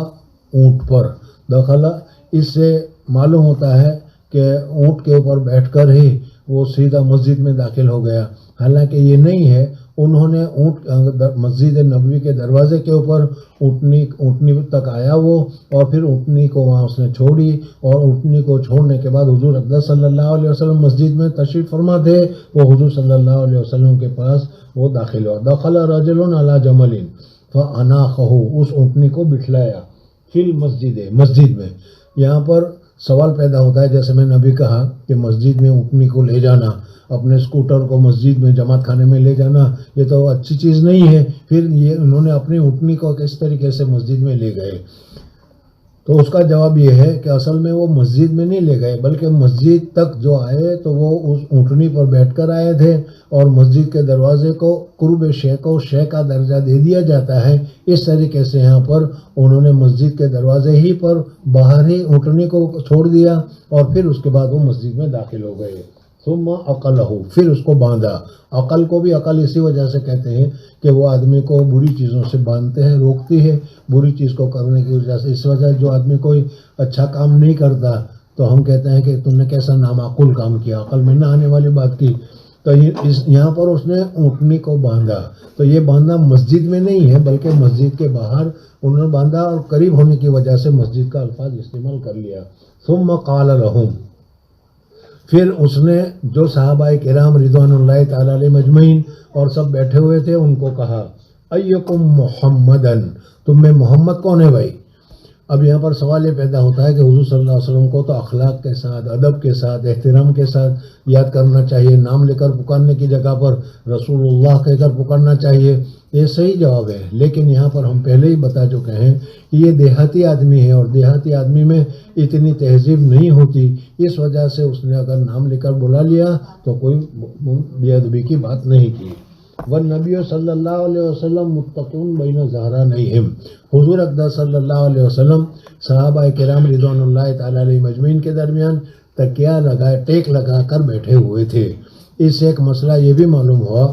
B: اونٹ پر، دخل، اس سے معلوم ہوتا ہے کہ اونٹ کے اوپر بیٹھ کر ہی وہ سیدھا مسجد میں داخل ہو گیا، حالانکہ یہ نہیں ہے، انہوں نے مسجد نبوی کے دروازے کے اوپر اونٹنی تک آیا وہ، اور پھر اونٹنی کو وہاں اس نے چھوڑی، اور اونٹنی کو چھوڑنے کے بعد حضور اقدس صلی اللہ علیہ وسلم مسجد میں تشریف فرما تھے، وہ حضور صلی اللہ علیہ وسلم کے پاس وہ داخل ہوا۔ دخل رجل علی جمل فاناخہ، اس اونٹنی کو بٹھلایا، فی مسجد میں۔ یہاں پر سوال پیدا ہوتا ہے، جیسے میں نے ابھی کہا کہ مسجد میں اونٹنی کو لے جانا، اپنے اسکوٹر کو مسجد میں جماعت خانے میں لے جانا، یہ تو اچھی چیز نہیں ہے، پھر یہ انہوں نے اپنی اونٹنی کو کس طریقے سے مسجد میں لے گئے؟ تو اس کا جواب یہ ہے کہ اصل میں وہ مسجد میں نہیں لے گئے، بلکہ مسجد تک جو آئے تو وہ اس اونٹنی پر بیٹھ کر آئے تھے، اور مسجد کے دروازے کو قرب شے کو شے کا درجہ دے دیا جاتا ہے، اس طریقے سے یہاں پر انہوں نے مسجد کے دروازے ہی پر باہر ہی اونٹنی کو چھوڑ دیا، اور پھر اس کے بعد وہ مسجد میں داخل ہو گئے۔ ثم عقلہ، پھر اس کو باندھا۔ عقل کو بھی عقل اسی وجہ سے کہتے ہیں کہ وہ آدمی کو بری چیزوں سے باندھتے ہیں، روکتی ہے بری چیز کو کرنے کی وجہ سے۔ اس وجہ جو آدمی کوئی اچھا کام نہیں کرتا تو ہم کہتے ہیں کہ تم نے کیسا نامعقول کام کیا، عقل میں نہ آنے والی بات کی۔ تو یہاں پر اس نے اونٹنی کو باندھا، تو یہ باندھا مسجد میں نہیں ہے بلکہ مسجد کے باہر انہوں نے باندھا، اور قریب ہونے کی وجہ سے مسجد کا الفاظ استعمال کر لیا۔ ثم قال لهم، پھر اس نے جو صحابہ کرام رضوان اللہ تعالی علیہ مجمعین اور سب بیٹھے ہوئے تھے ان کو کہا، ایکم محمدن، تم میں محمد کون ہے بھائی؟ اب یہاں پر سوال یہ پیدا ہوتا ہے کہ حضور صلی اللہ علیہ وسلم کو تو اخلاق کے ساتھ، ادب کے ساتھ، احترام کے ساتھ یاد کرنا چاہیے، نام لے کر پکارنے کی جگہ پر رسول اللہ کہہ کر پکارنا چاہیے، یہ صحیح جواب ہے۔ لیکن یہاں پر ہم پہلے ہی بتا چکے ہیں کہ یہ دیہاتی آدمی ہے، اور دیہاتی آدمی میں اتنی تہذیب نہیں ہوتی، اس وجہ سے اس نے اگر نام لے کر بلا لیا تو کوئی بے ادبی کی بات نہیں کی۔ والنبی صلی اللہ علیہ وسلم متقون بین ظہرانیہم، حضور اقدس صلی اللہ علیہ وسلم صحابہ کرام رضوان اللہ تعالی علیہ مجمعین کے درمیان تکیہ لگائے، ٹیک لگا کر بیٹھے ہوئے تھے۔ اس سے ایک مسئلہ یہ بھی معلوم ہوا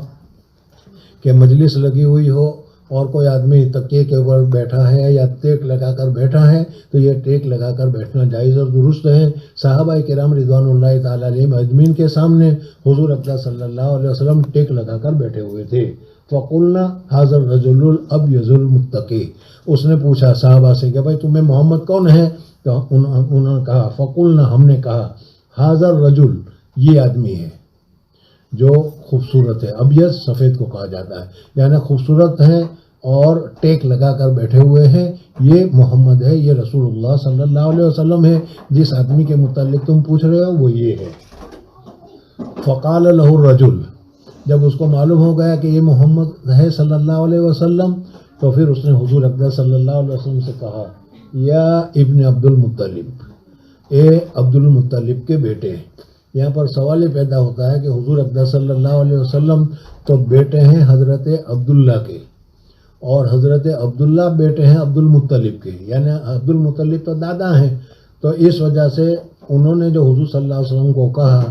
B: کہ مجلس لگی ہوئی ہو اور کوئی آدمی تکیے کے اوپر بیٹھا ہے یا ٹیک لگا کر بیٹھا ہے تو یہ ٹیک لگا کر بیٹھنا جائز اور درست ہے۔ صحابہ کرام رضوان اللہ تعالی علیہ مجمعین کے سامنے حضور اقدس صلی اللہ علیہ وسلم ٹیک لگا کر بیٹھے ہوئے تھے۔ فقلنا ھذا الرجل الابیض المتقی، اس نے پوچھا صحابہ سے کہ بھائی تمہیں محمد کون ہے؟ تو انہوں نے کہا، فقلنا، ہم نے کہا، ھذا الرجل، یہ آدمی ہے جو خوبصورت ہے، ابیض سفید کو کہا جاتا ہے، یعنی خوبصورت ہے اور ٹیک لگا کر بیٹھے ہوئے ہیں، یہ محمد ہے، یہ رسول اللہ صلی اللہ علیہ وسلم ہے، جس آدمی کے متعلق تم پوچھ رہے ہو وہ یہ ہے۔ فقال له الرجل، جب اس کو معلوم ہو گیا کہ یہ محمد ہے صلی اللہ علیہ وسلم تو پھر اس نے حضور اقدس صلی اللہ علیہ وسلم سے کہا، یا ابن عبد المطلب، اے عبد المطلب کے بیٹے۔ یہاں پر سوال یہ پیدا ہوتا ہے کہ حضور اقدس صلی اللہ علیہ وسلم تو بیٹے ہیں حضرت عبداللہ کے، اور حضرت عبداللہ بیٹے ہیں عبد المطلب کے، یعنی عبد المطلب تو دادا ہیں، تو اس وجہ سے انہوں نے جو حضور صلی اللہ علیہ وسلم کو کہا،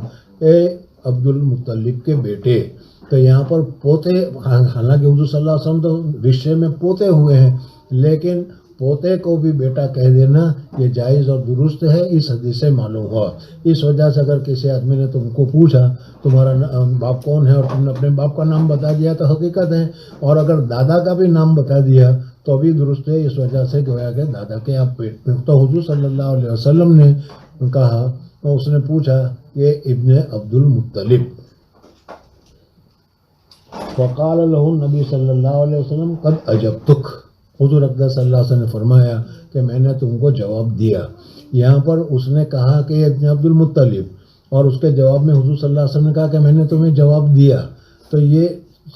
B: اے عبد المطلب کے بیٹے، تو یہاں پر پوتے، حالانکہ حضور صلی اللہ علیہ وسلم تو رشتے میں پوتے ہوئے ہیں، لیکن پوتے کو بھی بیٹا کہہ دینا یہ جائز اور درست ہے، اس حدیث سے معلوم ہوا۔ اس وجہ سے اگر کسی آدمی نے تم کو پوچھا تمہارا باپ کون ہے اور تم نے اپنے باپ کا نام بتا دیا تو حقیقت ہے، اور اگر دادا کا بھی نام بتا دیا تو بھی درست ہے، اس وجہ سے گویا کہ دادا کے آپ پیٹ میں۔ تو حضور صلی اللہ علیہ وسلم نے کہا، تو اس نے پوچھا کہ ابن عبد المطلب۔ فقال له النبی صلی اللہ علیہ وسلم قد اجبتک، حضور اقدس صلی اللہ علیہ وسلم نے فرمایا کہ میں نے تم کو جواب دیا۔ یہاں پر اس نے کہا کہ ابن عبد المطلب، اور اس کے جواب میں حضور صلی اللہ علیہ وسلم نے کہا کہ میں نے تمہیں جواب دیا، تو یہ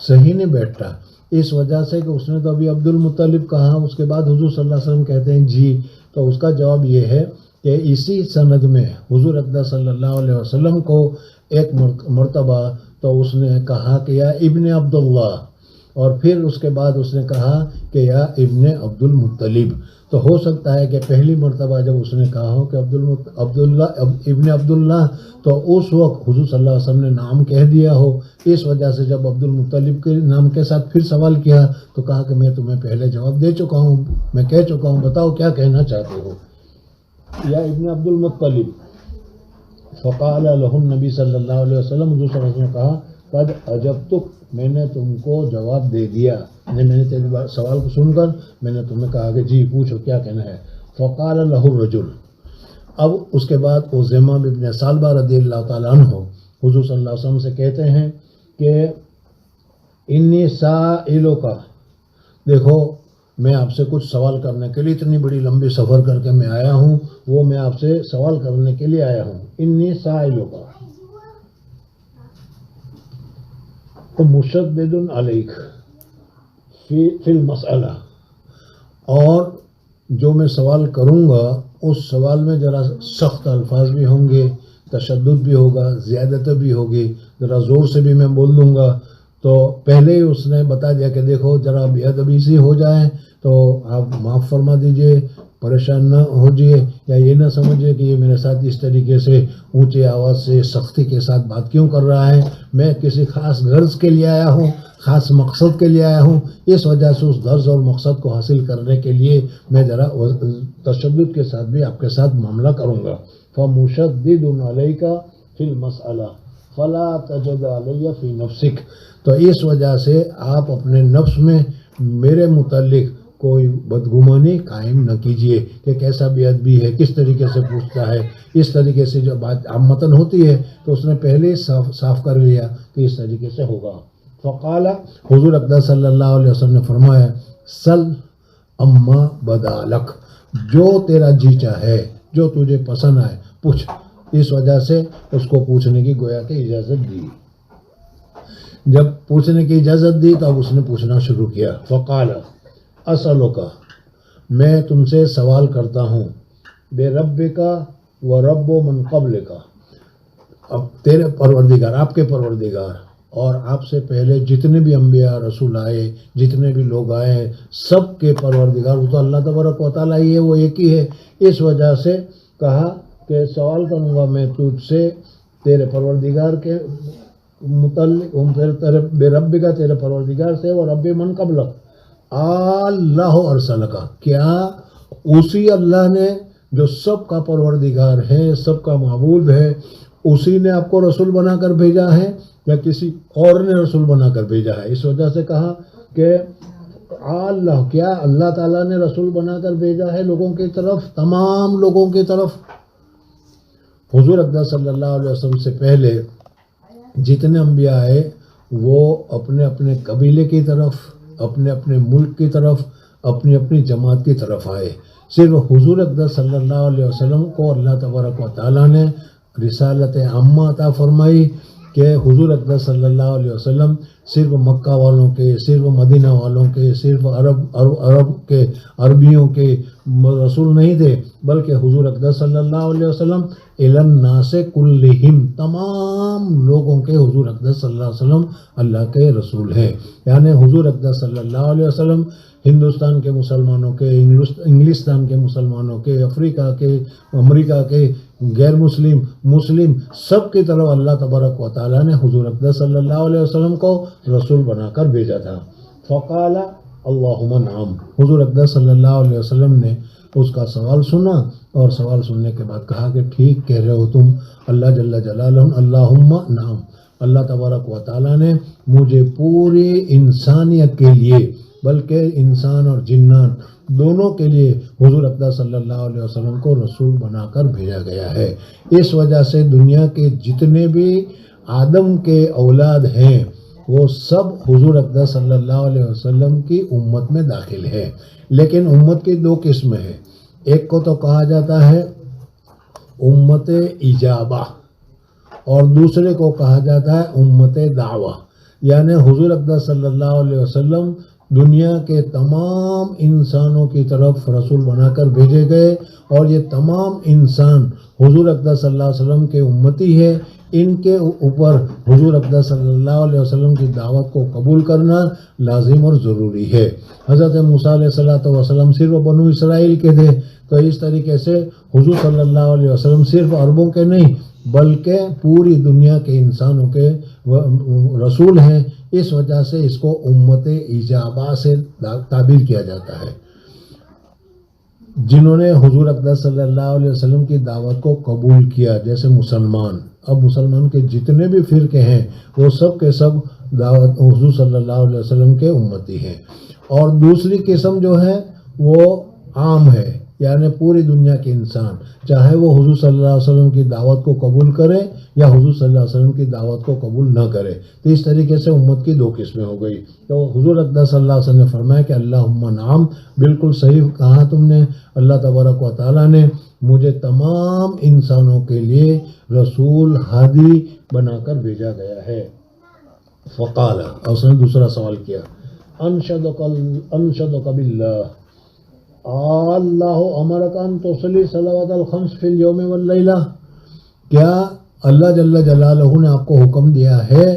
B: صحیح نہیں بیٹھتا، اس وجہ سے کہ اس نے تو ابھی عبد المطلب کہا، اس کے بعد حضور صلی اللہ علیہ وسلم کہتے ہیں جی، تو اس کا جواب یہ ہے کہ اسی سند میں حضور اقدس صلی اللہ علیہ وسلم کو ایک مرتبہ تو اس نے کہا کہ یا ابن عبداللہ، اور پھر اس کے بعد اس نے کہا کہ یا ابن عبد المطلب۔ تو ہو سکتا ہے کہ پہلی مرتبہ جب اس نے کہا ہو کہ ابن عبداللہ، تو اس وقت حضور صلی اللہ علیہ وسلم نے نام کہہ دیا ہو، اس وجہ سے جب عبد المطلب کے نام کے ساتھ پھر سوال کیا تو کہا کہ میں تمہیں پہلے جواب دے چکا ہوں، میں کہہ چکا ہوں، بتاؤ کیا کہنا چاہتے ہو۔ یا ابن عبد المطلب، فقال له النبی صلی اللہ علیہ وسلم، حضور صلی اللہ علیہ وسلم نے کہا قد اجبتک، میں نے تم کو جواب دے دیا، میں نے تیری سوال کو سن کر میں نے تمہیں کہا کہ جی پوچھو کیا کہنا ہے۔ فقال له الرجل، اب اس کے بعد وہ زمام ابن ثعلبہ رضی اللہ تعالیٰ عنہ حضور صلی اللہ علیہ وسلم سے کہتے ہیں کہ انی سائلک، دیکھو میں آپ سے کچھ سوال کرنے کے لیے اتنی بڑی لمبی سفر کر کے میں آیا ہوں، وہ میں آپ سے سوال کرنے کے لیے آیا ہوں۔ انی سائلک مشدد علیک فی المسئلہ، اور جو میں سوال کروں گا اس سوال میں ذرا سخت الفاظ بھی ہوں گے، تشدد بھی ہوگا، زیادت بھی ہوگی، ذرا زور سے بھی میں بول دوں گا۔ تو پہلے ہی اس نے بتا دیا کہ دیکھو ذرا بے ادبی سی ہو جائے تو آپ معاف فرما دیجئے، پریشان نہ ہو جائے، یا یہ نہ سمجھے کہ یہ میرے ساتھ اس طریقے سے اونچی آواز سے سختی کے ساتھ بات کیوں کر رہا ہے، میں کسی خاص غرض کے لیے آیا ہوں، خاص مقصد کے لیے آیا ہوں، اس وجہ سے اس غرض اور مقصد کو حاصل کرنے کے لیے میں ذرا تشدد کے ساتھ بھی آپ کے ساتھ معاملہ کروں گا۔ فَمُشَدِّدٌ عَلَيْكَ فِي الْمَسْأَلَةِ فَلَا تَجِدْ عَلَيَّ فِي نَفْسِكَ، تو اس وجہ سے آپ اپنے نفس میں میرے متعلق کوئی بدگمانی قائم نہ کیجئے کہ کیسا بے ادبی ہے، کس طریقے سے پوچھتا ہے، اس طریقے سے جو بات عامتاً ہوتی ہے تو اس نے پہلے ہی صاف کر لیا کہ اس طریقے سے ہوگا۔ فقال، حضور اقدس صلی اللہ علیہ وسلم نے فرمایا سل اما بدالک، جو تیرا جی چاہے، جو تجھے پسند آئے پوچھ۔ اس وجہ سے اس کو پوچھنے کی گویا کہ اجازت دی۔ جب پوچھنے کی اجازت دی تو اب اس نے پوچھنا شروع کیا۔ فقال اسألک، میں تم سے سوال کرتا ہوں بے ربک و رب من قبلک، اب تیرے پروردگار، آپ کے پروردگار اور آپ سے پہلے جتنے بھی انبیاء رسول آئے، جتنے بھی لوگ آئے، سب کے پروردگار وہ تو اللہ تبارک و تعالیٰ ہی ہے، وہ ایک ہی ہے۔ اس وجہ سے کہا کہ سوال کروں گا میں تجھ سے تیرے پروردگار کے متعلق، تیرے بے رب کا، تیرے پروردگار سے، اور رب من قبلک، اللہ ارسلک، کیا اسی اللہ نے جو سب کا پروردگار ہے، سب کا معبود ہے، اسی نے آپ کو رسول بنا کر بھیجا ہے یا کسی اور نے رسول بنا کر بھیجا ہے؟ اس وجہ سے کہا کہ اللہ، کیا اللہ تعالیٰ نے رسول بنا کر بھیجا ہے لوگوں کی طرف، تمام لوگوں کی طرف؟ حضور اقدس صلی اللہ علیہ وسلم سے پہلے جتنے انبیاء آئے وہ اپنے اپنے قبیلے کی طرف، اپنے اپنے ملک کی طرف، اپنی اپنی جماعت کی طرف آئے۔ صرف حضور اقدس صلی اللہ علیہ وسلم کو اللہ تبارک و تعالیٰ نے رسالت عامہ عطا فرمائی کہ حضور اقدس صلی اللہ علیہ وسلم صرف مکہ والوں کے، صرف مدینہ والوں کے، صرف عرب کے، عربیوں کے رسول نہیں تھے، بلکہ حضور اقدس صلی اللہ علیہ وسلم الی الناس کلہم، تمام لوگوں کے حضور اقدس صلی اللہ علیہ وسلم اللہ کے رسول ہیں۔ یعنی حضور اقدس صلی اللہ علیہ وسلم ہندوستان کے مسلمانوں کے، انگلستان کے مسلمانوں کے، افریقہ کے، امریکہ کے، غیر مسلم، مسلم، سب کی طرف اللہ تبارک و تعالیٰ نے حضور اقدس صلی اللہ علیہ وسلم کو رسول بنا کر بھیجا تھا۔ فقال اللہم نعم، حضور اقدس صلی اللہ علیہ وسلم نے اس کا سوال سنا اور سوال سننے کے بعد کہا کہ ٹھیک کہہ رہے ہو تم، اللہ جل جلالہ، اللہم نعم، اللہ تبارک و تعالیٰ نے مجھے پوری انسانیت کے لیے، بلکہ انسان اور جنات دونوں کے لیے حضور اقدس صلی اللہ علیہ وسلم کو رسول بنا کر بھیجا گیا ہے۔ اس وجہ سے دنیا کے جتنے بھی آدم کے اولاد ہیں وہ سب حضور اقدس صلی اللہ علیہ وسلم کی امت میں داخل ہے۔ لیکن امت کی دو قسمیں ہیں، ایک کو تو کہا جاتا ہے امت اجابہ اور دوسرے کو کہا جاتا ہے امت دعوہ۔ یعنی حضور اقدس صلی اللہ علیہ وسلم دنیا کے تمام انسانوں کی طرف رسول بنا کر بھیجے گئے، اور یہ تمام انسان حضور اقدس صلی اللہ علیہ وسلم کے امتی ہے۔ ان کے اوپر حضور اقدس صلی اللہ علیہ وسلم کی دعوت کو قبول کرنا لازم اور ضروری ہے۔ حضرت موسیٰ علیہ السلام صرف بنو اسرائیل کے تھے، تو اس طریقے سے حضور صلی اللہ علیہ وسلم صرف عربوں کے نہیں بلکہ پوری دنیا کے انسانوں کے رسول ہیں۔ اس وجہ سے اس کو امت اجابہ سے تعبیر کیا جاتا ہے۔ جنہوں نے حضور اقدس صلی اللہ علیہ وسلم کی دعوت کو قبول کیا، جیسے مسلمان. اب مسلمان کے جتنے بھی فرقے ہیں وہ سب کے سب دعوت حضور صلی اللہ علیہ وسلم کے امتی ہیں. اور دوسری قسم جو ہے وہ عام ہے، یعنی پوری دنیا کے انسان، چاہے وہ حضور صلی اللہ علیہ وسلم کی دعوت کو قبول کرے یا حضور صلی اللہ علیہ وسلم کی دعوت کو قبول نہ کرے. تو اس طریقے سے امت کی دو قسمیں ہو گئی. تو حضور اقدس صلی اللہ علیہ وسلم نے فرمایا کہ اللہم نعم، بالکل صحیح کہا تم نے. اللہ تبارک و تعالیٰ نے مجھے تمام انسانوں کے لیے رسول ہادی بنا کر بھیجا گیا ہے. فقال، اور اس نے دوسرا سوال کیا، انشدک باللہ اللہ امرک ان تصلی صلوات الخمس فی اليوم واللیلہ، کیا اللہ جل جلالہ نے آپ کو حکم دیا ہے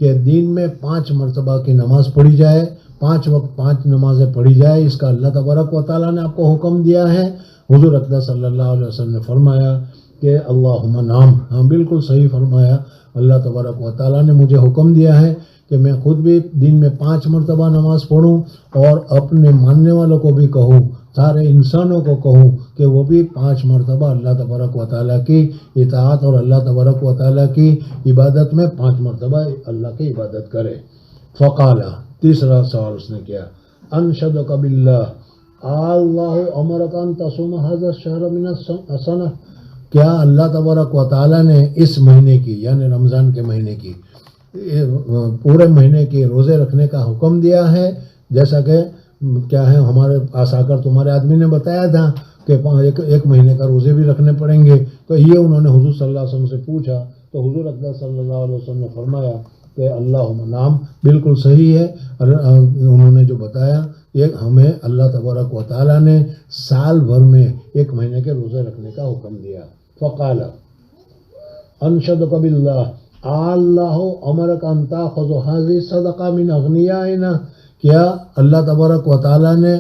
B: کہ دن میں 5 مرتبہ کی نماز پڑھی جائے، 5 وقت 5 نمازیں پڑھی جائے، اس کا اللہ تبارک و تعالیٰ نے آپ کو حکم دیا ہے؟ حضور اقدس صلی اللہ علیہ وسلم نے فرمایا کہ اللہم نعم، ہاں بالکل صحیح فرمایا. اللہ تبارک و تعالیٰ نے مجھے حکم دیا ہے کہ میں خود بھی دن میں 5 مرتبہ نماز پڑھوں اور اپنے ماننے والوں کو بھی کہوں، سارے انسانوں کو کہوں کہ وہ بھی 5 مرتبہ اللہ تبارک و تعالیٰ کی اطاعت اور اللہ تبارک و تعالیٰ کی عبادت میں 5 مرتبہ اللہ کی عبادت کرے. فقال، تیسرا سوال اس نے کیا، انشدک باللہ اللہ امرک ان تصوم ھذا الشہر من السنہ، کیا اللہ تبارک و تعالیٰ نے اس مہینے کی یعنی رمضان کے مہینے کی پورے مہینے کے روزے رکھنے کا حکم دیا ہے؟ جیسا کہ کیا ہے ہمارے پاس آ کر تمہارے آدمی نے بتایا تھا کہ ایک مہینے کا روزے بھی رکھنے پڑیں گے. تو یہ انہوں نے حضور صلی اللہ علیہ وسلم سے پوچھا تو حضور اقدس صلی اللہ علیہ وسلم نے فرمایا کہ اللہم نعم، بالکل صحیح ہے. انہوں نے جو بتایا یہ ہمیں اللہ تبارک و تعالیٰ نے سال بھر میں 1 مہینے کے روزے رکھنے کا حکم دیا. فقال انشدک باللہ اللہ امرک ان تاخذ ھذہ الصدقہ من اغنیائنا، کیا اللہ تبارک و تعالیٰ نے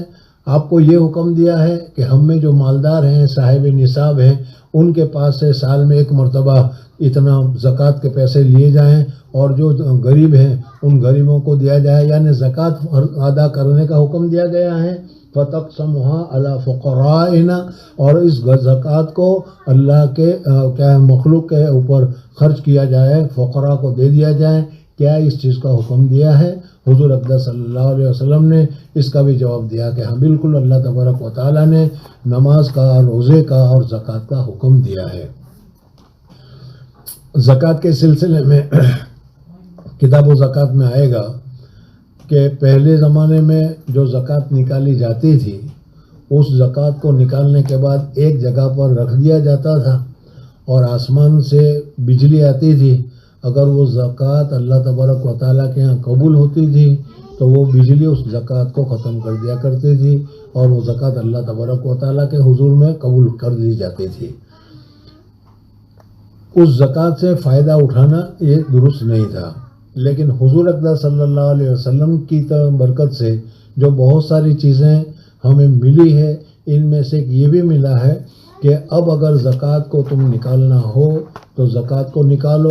B: آپ کو یہ حکم دیا ہے کہ ہم میں جو مالدار ہیں، صاحب نصاب ہیں، ان کے پاس سے سال میں 1 مرتبہ اتنا زکوٰۃ کے پیسے لیے جائیں اور جو غریب ہیں ان غریبوں کو دیا جائے، یعنی زکوٰۃ ادا کرنے کا حکم دیا گیا ہے. فَتَقْسَمُهَا عَلَى فُقَرَائِنَا، اور اس زکوٰۃ کو اللہ کے کیا مخلوق کے اوپر خرچ کیا جائے، فقراء کو دے دیا جائے. کیا اس چیز کا حکم دیا ہے؟ حضور اقدس صلی اللہ علیہ وسلم نے اس کا بھی جواب دیا کہ ہاں بالکل اللہ تبارک و تعالیٰ نے نماز کا، روزے کا اور زکوٰۃ کا حکم دیا ہے. زکوٰۃ کے سلسلے میں کتاب و زکوٰۃ میں آئے گا کہ پہلے زمانے میں جو زکوٰۃ نکالی جاتی تھی اس زکوٰۃ کو نکالنے کے بعد ایک جگہ پر رکھ دیا جاتا تھا اور آسمان سے بجلی آتی تھی. اگر وہ زکوٰۃ اللہ تبارک و تعالیٰ کے ہاں قبول ہوتی تھی تو وہ بجلی اس زکوٰۃ کو ختم کر دیا کرتی تھی اور وہ زکوٰۃ اللہ تبارک و تعالیٰ کے حضور میں قبول کر دی جاتی تھی. اس زکوٰۃ سے فائدہ اٹھانا یہ درست نہیں تھا، لیکن حضور اقدس صلی اللہ علیہ وسلم کی برکت سے جو بہت ساری چیزیں ہمیں ملی ہے، ان میں سے یہ بھی ملا ہے کہ اب اگر زکوٰۃ کو تم نکالنا ہو تو زکوٰۃ کو نکالو،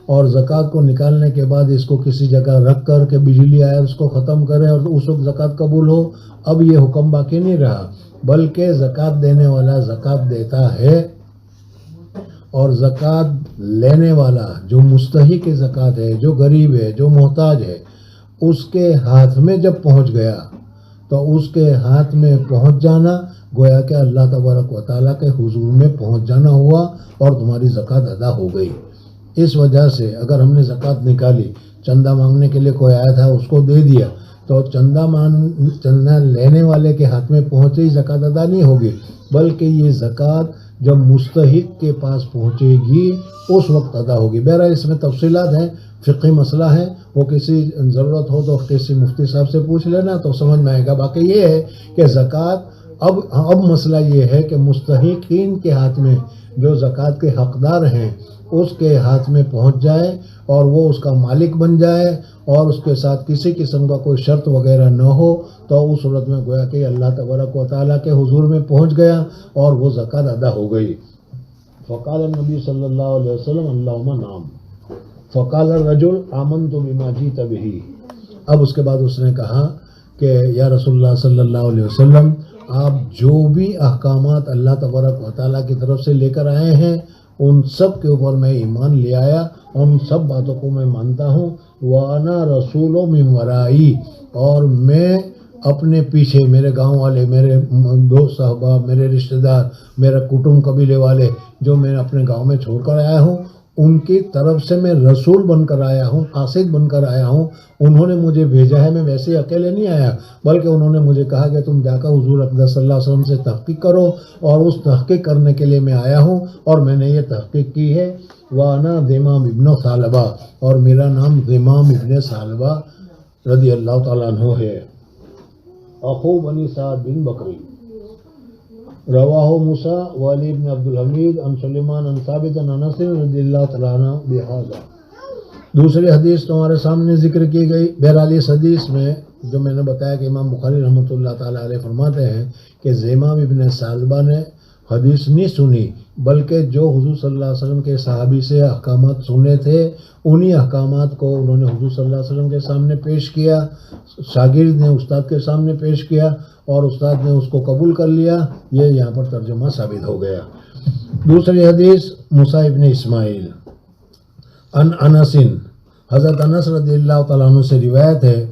B: اور زکوٰۃ کو نکالنے کے بعد اس کو کسی جگہ رکھ کر کے بجلی آئے اس کو ختم کرے اور اس وقت زکوٰۃ قبول ہو. اب یہ حکم باقی نہیں رہا، بلکہ زکوٰۃ دینے والا زکوٰۃ دیتا ہے اور زکوٰۃ لینے والا جو مستحق زکوٰۃ ہے، جو غریب ہے، جو محتاج ہے، اس کے ہاتھ میں جب پہنچ گیا تو اس کے ہاتھ میں پہنچ جانا گویا کہ اللہ تبارک و تعالیٰ کے حضور میں پہنچ جانا ہوا اور تمہاری زکوٰۃ ادا ہو گئی. اس وجہ سے اگر ہم نے زکوٰۃ نکالی، چندہ مانگنے کے لیے کوئی آیا تھا اس کو دے دیا تو چندہ لینے والے کے ہاتھ میں پہنچے ہی زکوٰۃ ادا نہیں ہوگی، بلکہ یہ زکوٰۃ جب مستحق کے پاس پہنچے گی اس وقت ادا ہوگی. بہرحال اس میں تفصیلات ہیں، فقہی مسئلہ ہے، وہ کسی ضرورت ہو تو کسی مفتی صاحب سے پوچھ لینا تو سمجھ میں آئے گا. باقی یہ ہے کہ زکوٰۃ اب مسئلہ یہ ہے کہ مستحقین کے ہاتھ میں جو زکوٰۃ کے حقدار ہیں اس کے ہاتھ میں پہنچ جائے اور وہ اس کا مالک بن جائے اور اس کے ساتھ کسی قسم کا کوئی شرط وغیرہ نہ ہو، تو اس صورت میں گویا کہ اللہ تبارک و تعالیٰ کے حضور میں پہنچ گیا اور وہ زکوٰۃ ادا ہو گئی. فقال النبی صلی اللہ علیہ وسلم اللہم نعم. فقال الرجل آمنت بما جئت بہ. اب اس کے بعد اس نے کہا کہ یا رسول اللہ صلی اللہ علیہ وسلم، آپ جو بھی احکامات اللہ تبارک و تعالیٰ کی طرف سے لے کر آئے ہیں ان سب کے اوپر میں ایمان لے آیا، ان سب باتوں کو میں مانتا ہوں۔ وَأَنَا رَسُولٌ مِّن وَرَائِي، اور میں اپنے پیچھے میرے گاؤں والے، میرے دوست صحبہ، میرے رشتہ دار، میرا کٹمب قبیلے والے جو میں اپنے گاؤں میں چھوڑ کر آیا ہوں، ان کی طرف سے میں رسول بن کر آیا ہوں، قاصد بن کر آیا ہوں۔ انہوں نے مجھے بھیجا ہے، میں ویسے ہی اکیلے نہیں آیا، بلکہ انہوں نے مجھے کہا کہ تم جا کر حضور اقدس صلی اللہ علیہ وسلم سے تحقیق کرو، اور اس تحقیق کرنے کے لیے میں آیا ہوں، اور میں نے یہ تحقیق کی ہے۔ وَأَنَا ذِمَامُ ابن ثعلبہ، اور میرا نام ذمام ابن ثعلبہ رضی اللہ تعالیٰ عنہ ہے۔ اخو بنی سعد بن بکری، رواہ موسیٰ وعلی بن عبد الحمید عن سلیمان عن ثابت عن انس رضی اللہ تعالیٰ عنہ بہذا۔ دوسری حدیث تمہارے سامنے ذکر کی گئی۔ بہرحال اس حدیث میں جو میں نے بتایا کہ امام بخاری رحمۃ اللہ تعالیٰ علیہ فرماتے ہیں کہ ذمام ابن ثعلبہ نے حدیث نہیں سنی، بلکہ جو حضور صلی اللہ علیہ وسلم کے صحابی سے احکامات سنے تھے انہی احکامات کو انہوں نے حضور صلی اللہ علیہ وسلم کے سامنے پیش کیا، شاگرد نے استاد کے سامنے پیش کیا اور استاد نے اس کو قبول کر لیا۔ یہ یہاں پر ترجمہ ثابت ہو گیا۔ دوسری حدیث موسیٰ ابن اسماعیل ان انس، حضرت انس رضی اللہ تعالیٰ عنہ سے روایت ہے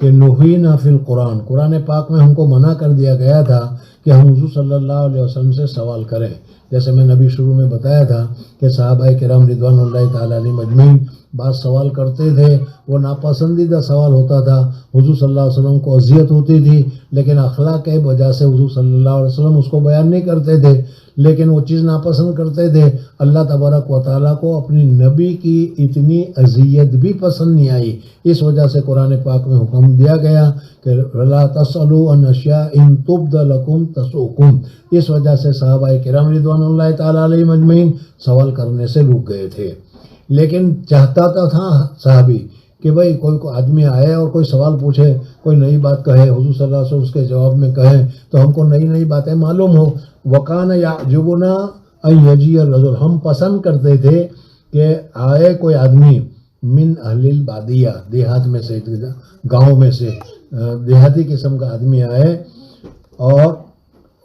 B: کہ نہینا فی القرآن، قرآن پاک میں ہم کو منع کر دیا گیا تھا کہ ہم حضور صلی اللہ علیہ وسلم سے سوال کریں۔ جیسے میں نبی شروع میں بتایا تھا کہ صحابہ کرام رضوان اللہ تعالیٰ علیہ مجمعین بعض سوال کرتے تھے، وہ ناپسندیدہ سوال ہوتا تھا، حضور صلی اللہ علیہ وسلم کو اذیت ہوتی تھی، لیکن اخلاق کے وجہ سے حضور صلی اللہ علیہ وسلم اس کو بیان نہیں کرتے تھے، لیکن وہ چیز ناپسند کرتے تھے۔ اللہ تبارک و تعالیٰ کو اپنی نبی کی اتنی اذیت بھی پسند نہیں آئی، اس وجہ سے قرآن پاک میں حکم دیا گیا کہ وَلَا تَسْأَلُوا عَنْ أَشْيَاءٍ إِن تُبْدَ لَكُمْ تَسُؤْكُمْ۔ اس وجہ سے صحابہ کرام رضوان اللہ تعالیٰ علیہ مجمعین سوال کرنے سے رک گئے تھے۔ لیکن چاہتا تھا صحابی کہ بھئی کوئی آدمی آئے اور کوئی سوال پوچھے، کوئی نئی بات کہے، حضور صلی اللہ علیہ وسلم اس کے جواب میں کہیں تو ہم کو نئی نئی باتیں معلوم ہو۔ وَكَانَ يَعْجُبُنَا أَن يَجِيَ الرَّجُلُ، ہم پسند کرتے تھے کہ آئے کوئی آدمی من اہل البادیہ، دیہات میں سے، گاؤں میں سے، دیہاتی قسم کا آدمی آئے اور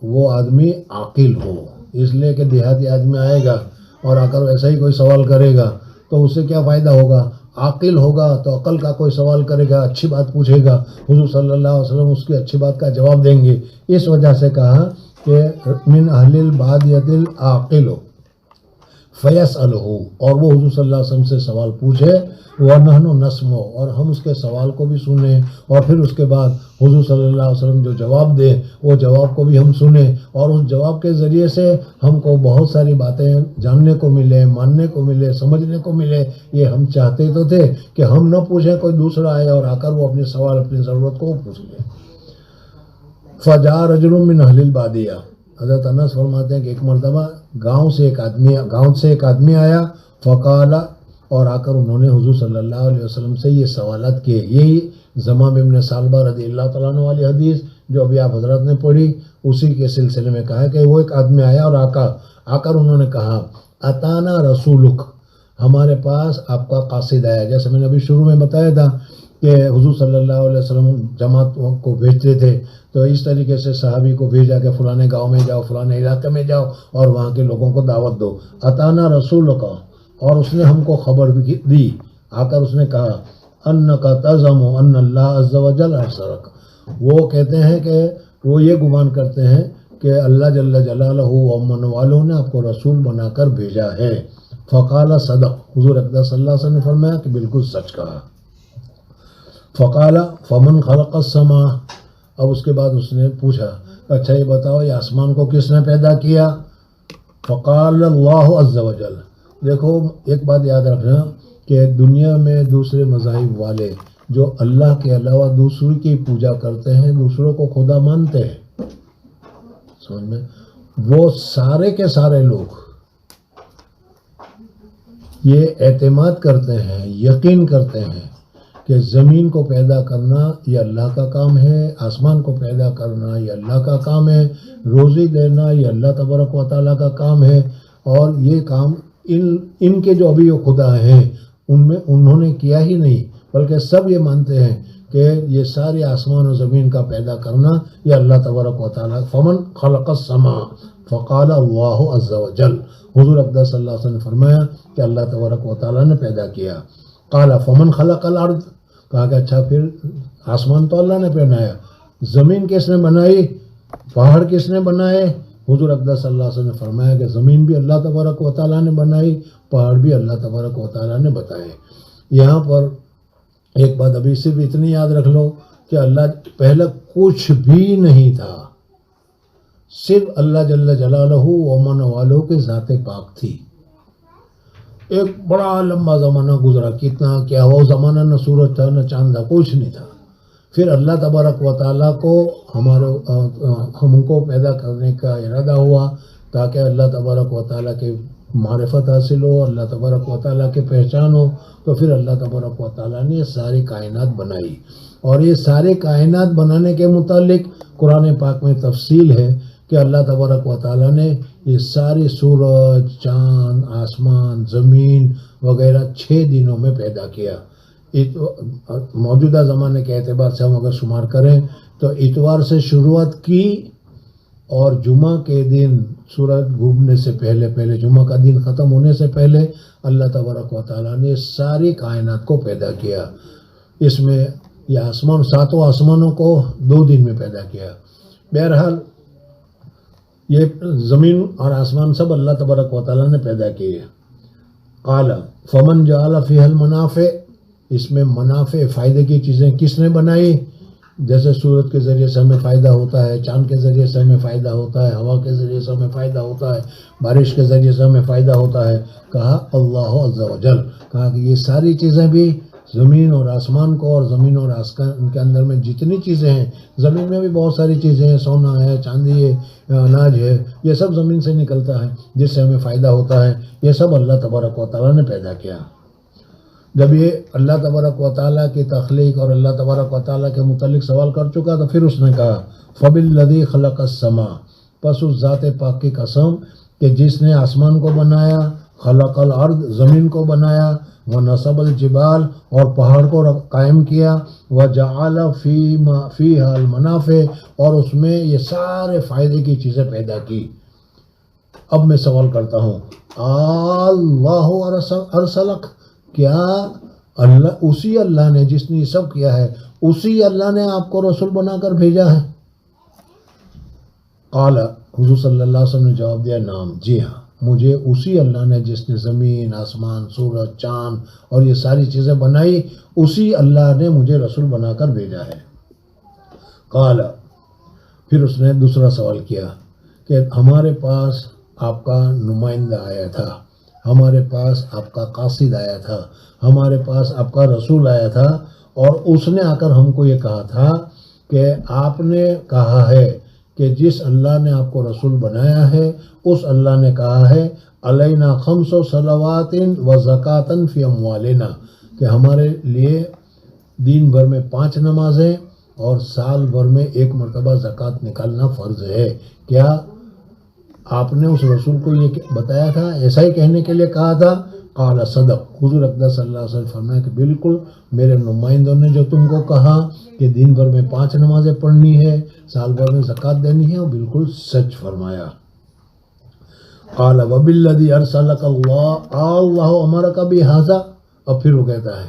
B: وہ آدمی عاقل ہو، اس لیے کہ دیہاتی آدمی آئے گا اور آ کر ایسا ہی کوئی سوال کرے گا تو اس سے کیا فائدہ ہوگا؟ عاقل ہوگا تو عقل کا کوئی سوال کرے گا، اچھی بات پوچھے گا، حضور صلی اللہ علیہ وسلم اس کی اچھی بات کا جواب دیں گے۔ اس وجہ سے کہا کہ من اہل البادیۃ العاقل فیسألہ، اور وہ حضور صلی اللہ علیہ وسلم سے سوال پوچھے، ونحن نسمع، اور ہم اس کے سوال کو بھی سنیں، اور پھر اس کے بعد حضور صلی اللہ علیہ وسلم جو جواب دے وہ جواب کو بھی ہم سنیں، اور اس جواب کے ذریعے سے ہم کو بہت ساری باتیں جاننے کو ملے، ماننے کو ملے، سمجھنے کو ملے۔ یہ ہم چاہتے تو تھے کہ ہم نہ پوچھیں، کوئی دوسرا آئے اور آ کر وہ اپنے سوال، اپنی ضرورت کو پوچھ لے۔ فجاء رجل من اہل البادیہ، حضرت انس فرماتے ہیں کہ ایک مرتبہ گاؤں سے ایک آدمی آیا، فقال، اور آ کر انہوں نے حضور صلی اللہ علیہ وسلم سے یہ سوالات کیے۔ یہی ذمام ابن ثعلبہ رضی اللہ تعالیٰ عنہ والی حدیث جو ابھی آپ حضرات نے پڑھی، اسی کے سلسلے میں کہا کہ وہ ایک آدمی آیا اور آ کر انہوں نے کہا اتانا رسولک، ہمارے پاس آپ کا قاصد آیا۔ جیسے میں نے ابھی شروع میں بتایا تھا کہ حضور صلی اللہ علیہ وسلم جماعت کو بھیجتے تھے، تو اس طریقے سے صحابی کو بھیجا کہ فلانے گاؤں میں جاؤ، فلانے علاقے میں جاؤ اور وہاں کے لوگوں کو دعوت دو۔ اتانا رسول کا، اور اس نے ہم کو خبر دی، آ کر اس نے کہا انک تزعم ان اللہ عز وجل ارسلک، وہ کہتے ہیں کہ وہ یہ گمان کرتے ہیں کہ اللہ جل جلالہ و من والوں نے آپ کو رسول بنا کر بھیجا ہے۔ فقال صدق، حضور اقدس صلی اللہ علیہ وسلم نے فرمایا کہ بالکل سچ کہا۔ فقال فمن خلق السماء، اب اس کے بعد اس نے پوچھا اچھا یہ بتاؤ یہ آسمان کو کس نے پیدا کیا؟ فقال اللہ عز وجل۔ دیکھو ایک بات یاد رکھنا کہ دنیا میں دوسرے مذاہب والے جو اللہ کے علاوہ دوسروں کی پوجا کرتے ہیں، دوسروں کو خدا مانتے ہیں، سمجھ میں، وہ سارے کے سارے لوگ یہ اعتماد کرتے ہیں، یقین کرتے ہیں کہ زمین کو پیدا کرنا یہ اللہ کا کام ہے، آسمان کو پیدا کرنا یہ اللہ کا کام ہے، روزی دینا یہ اللہ تبارک و تعالیٰ کا کام ہے، اور یہ کام ان کے جو ابھی خدا ہیں ان میں انہوں نے کیا ہی نہیں، بلکہ سب یہ مانتے ہیں کہ یہ سارے آسمان و زمین کا پیدا کرنا یہ اللہ تبارک و تعالیٰ. فمن خلق السماء فقال اللہ عز وجل. حضور اقدس صلی اللہ علیہ وسلم نے فرمایا کہ اللہ تبارک و تعالیٰ نے پیدا کیا. قال فمن خلق الارض، کہا کہ اچھا پھر آسمان تو اللہ نے بنایا، زمین کس نے بنائی، پہاڑ کس نے بنائے؟ حضور اقدس صلی اللہ علیہ وسلم نے فرمایا کہ زمین بھی اللہ تبارک و تعالیٰ نے بنائی، پہاڑ بھی اللہ تبارک و تعالیٰ نے بتائے. یہاں پر ایک بات ابھی صرف اتنی یاد رکھ لو کہ اللہ پہلے کچھ بھی نہیں تھا، صرف اللہ جل جلالہ و من والوں کے ذات پاک تھی. ایک بڑا لمبا زمانہ گزرا، کتنا کیا وہ زمانہ نہ سورج تھا نہ چاند تھا، کچھ نہیں تھا. پھر اللہ تبارک و تعالیٰ کو ہم کو پیدا کرنے کا ارادہ ہوا تاکہ اللہ تبارک و تعالیٰ کے معرفت حاصل ہو، اللہ تبارک و تعالیٰ کے پہچان ہو. تو پھر اللہ تبارک و تعالیٰ نے یہ ساری کائنات بنائی، اور یہ سارے کائنات بنانے کے متعلق قرآن پاک میں تفصیل ہے کہ اللہ تبارک و تعالیٰ نے یہ سارے سورج، چاند، آسمان، زمین وغیرہ 6 دنوں میں پیدا کیا. موجودہ زمانے کے اعتبار سے ہم اگر شمار کریں تو اتوار سے شروعات کی، اور جمعہ کے دن سورج ڈوبنے سے پہلے جمعہ کا دن ختم ہونے سے پہلے اللہ تبارک و تعالیٰ نے ساری کائنات کو پیدا کیا. اس میں یہ آسمان، 7 آسمانوں کو 2 دن میں پیدا کیا. بہرحال یہ زمین اور آسمان سب اللہ تبارک و تعالیٰ نے پیدا کیے. قال فمن جعل فیہ المنافع، اس میں منافع فائدے کی چیزیں کس نے بنائی؟ جیسے سورج کے ذریعے سے ہمیں فائدہ ہوتا ہے، چاند کے ذریعے سے ہمیں فائدہ ہوتا ہے، ہوا کے ذریعے سے ہمیں فائدہ ہوتا ہے، بارش کے ذریعے سے ہمیں فائدہ ہوتا ہے. کہا اللہ عز وجل، کہا کہ یہ ساری چیزیں بھی زمین اور آسمان کو، اور زمین اور آسمان کے اندر میں جتنی چیزیں ہیں، زمین میں بھی بہت ساری چیزیں ہیں، سونا ہے، چاندی ہے، اناج ہے، یہ سب زمین سے نکلتا ہے جس سے ہمیں فائدہ ہوتا ہے. یہ سب اللہ تبارک و تعالیٰ نے پیدا کیا. جب یہ اللہ تبارک و تعالیٰ کی تخلیق اور اللہ تبارک و تعالیٰ کے متعلق سوال کر چکا تو پھر اس نے کہا فَبِالَّذِي خَلَقَ السَّمَاءَ، پس اس ذات پاک کی قسم کہ جس نے آسمان کو بنایا، خلق الارض، زمین کو بنایا، وَنَصَبَ الْجِبَالَ، اور پہاڑ کو قائم کیا، وَجَعَلَ فِيهَا الْمَنَافِعَ، اور اس میں یہ سارے فائدے کی چیزیں پیدا کی. اب میں سوال کرتا ہوں، اللہ ارسلک، کیا اللہ، اسی اللہ نے جس نے یہ سب کیا ہے، اسی اللہ نے آپ کو رسول بنا کر بھیجا ہے؟ قال، حضور صلی اللہ علیہ وسلم نے جواب دیا، نام، جی ہاں، مجھے اسی اللہ نے جس نے زمین، آسمان، سورج، چاند اور یہ ساری چیزیں بنائی، اسی اللہ نے مجھے رسول بنا کر بھیجا ہے. قال، پھر اس نے دوسرا سوال کیا کہ ہمارے پاس آپ کا نمائندہ آیا تھا، ہمارے پاس آپ کا قاصد آیا تھا، ہمارے پاس آپ کا رسول آیا تھا، اور اس نے آ کر ہم کو یہ کہا تھا کہ آپ نے کہا ہے کہ جس اللہ نے آپ کو رسول بنایا ہے اس اللہ نے کہا ہے علینا 5 صلوات و زکاۃ فی اموالنا، کہ ہمارے لیے دن بھر میں 5 نمازیں اور سال بھر میں 1 مرتبہ زکوٰۃ نکالنا فرض ہے. کیا آپ نے اس رسول کو یہ بتایا تھا، ایسا ہی کہنے کے لیے کہا تھا؟ قال صدق، حضور اقدس صلی اللہ علیہ وسلم فرمایا کہ بالکل، میرے نمائندوں نے جو تم کو کہا کہ دن بھر میں 5 نمازیں پڑھنی ہے، سال بھر میں زکوٰۃ دینی ہے، وہ بالکل سچ فرمایا. قال وبالذی ارسلک اللہ امرک بہذا، اب پھر وہ کہتا ہے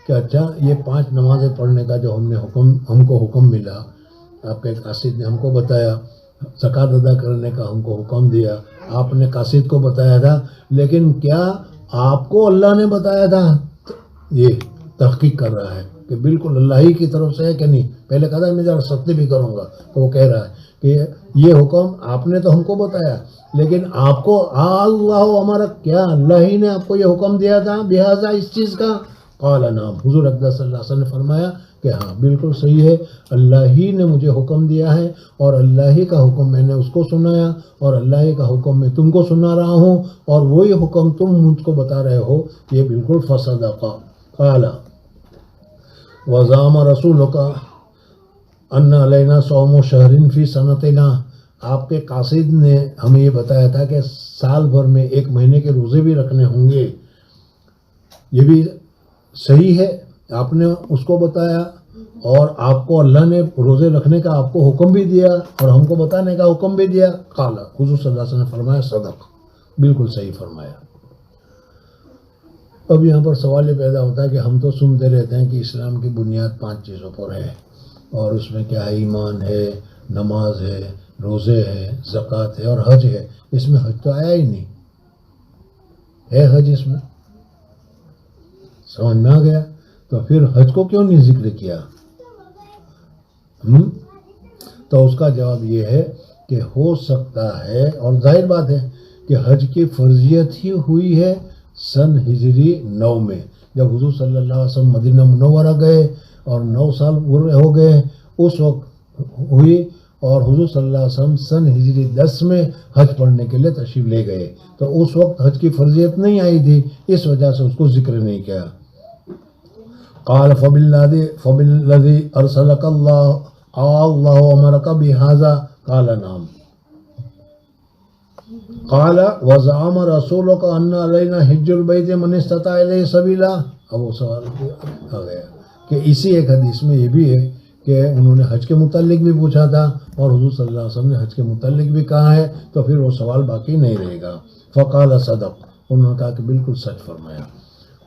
B: کہ اچھا یہ 5 نمازیں پڑھنے کا جو ہم کو حکم ملا، آپ کے قاصد نے ہم کو بتایا، زکوٰۃ ادا کرنے کا ہم کو حکم دیا، آپ نے قاصد کو بتایا تھا، لیکن کیا آپ کو اللہ نے بتایا تھا؟ یہ تحقیق کر رہا ہے کہ بالکل اللہ ہی کی طرف سے ہے کہ نہیں. پہلے کہا تھا میں ذرا سختی بھی کروں گا، تو وہ کہہ رہا ہے کہ یہ حکم آپ نے تو ہم کو بتایا، لیکن آپ کو اللہ ہمارا، کیا اللہ ہی نے آپ کو یہ حکم دیا تھا بہذا، اس چیز کا؟ قال نعم، حضور اقدس صلی اللہ علیہ وسلم نے فرمایا کہ ہاں بالکل صحیح ہے، اللہ ہی نے مجھے حکم دیا ہے، اور اللہ ہی کا حکم میں نے اس کو سنایا، اور اللہ ہی کا حکم میں تم کو سنا رہا ہوں، اور وہی حکم تم مجھ کو بتا رہے ہو، یہ بالکل فصدق. قال وزعم رسولک ان علینا صوم شہر فی سنتنا، آپ کے قاصد نے ہمیں یہ بتایا تھا کہ سال بھر میں 1 مہینے کے روزے بھی رکھنے ہوں گے. یہ بھی صحیح ہے، آپ نے اس کو بتایا، اور آپ کو اللہ نے روزے رکھنے کا آپ کو حکم بھی دیا اور ہم کو بتانے کا حکم بھی دیا. قال حضور صلی اللہ علیہ وسلم نے فرمایا صدق، بالکل صحیح فرمایا. اب یہاں پر سوال یہ پیدا ہوتا ہے کہ ہم تو سنتے رہتے ہیں کہ اسلام کی بنیاد 5 چیزوں پر ہے، اور اس میں کیا ہے؟ ایمان ہے، نماز ہے، روزے ہے، زکوٰۃ ہے اور حج ہے. اس میں حج تو آیا ہی نہیں ہے. حج اس میں سمجھ میں آ گیا؟ تو پھر حج کو کیوں نہیں ذکر کیا؟ تو اس کا جواب یہ ہے کہ ہو سکتا ہے، اور ظاہر بات ہے کہ حج کی فرضیت ہی ہوئی ہے سن ہجری 9 میں، جب حضور صلی اللہ علیہ وسلم مدینہ منورہ گئے اور 9 سال پورے ہو گئے اس وقت ہوئی، اور حضور صلی اللہ علیہ وسلم سن ہجری 10 میں حج پڑھنے کے لیے تشریف لے گئے. تو اس وقت حج کی فرضیت نہیں آئی تھی، اس وجہ سے اس کو ذکر نہیں کیا. قال فبالذی ارسلک اللہ امرک بہذا قال نعم. قال وزعم رسولک ان علینا حج البیت من استطاع الیہ سبیلا. اب وہ سوال آ گیا کہ اسی ایک حدیث میں یہ بھی ہے کہ انہوں نے حج کے متعلق بھی پوچھا تھا اور حضور صلی اللہ علیہ وسلم نے حج کے متعلق بھی کہا ہے، تو پھر وہ سوال باقی نہیں رہے گا. فقال صدق، انہوں نے کہا کہ بالکل سچ فرمایا.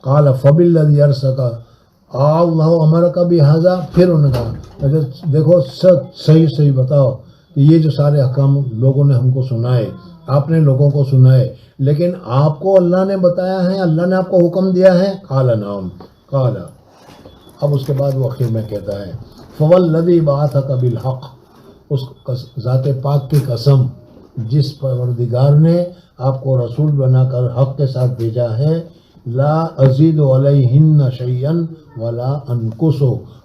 B: قال فبالذی ارسلک اللہ امرک بہذا، پھر انہوں نے کہا دیکھو صحیح بتاؤ کہ یہ جو سارے احکام لوگوں نے ہم کو سنائے، آپ نے لوگوں کو سنائے، لیکن آپ کو اللہ نے بتایا ہے، اللہ نے آپ کو حکم دیا ہے؟ قال نعم. قال، اب اس کے بعد وہ اخیر میں کہتا ہے فوالذی بعثک بالحق، اس ذات پاک کی قسم جس پروردگار نے آپ کو رسول بنا کر حق کے ساتھ بھیجا ہے، لا ازید علیہن شیئا ولا انقص،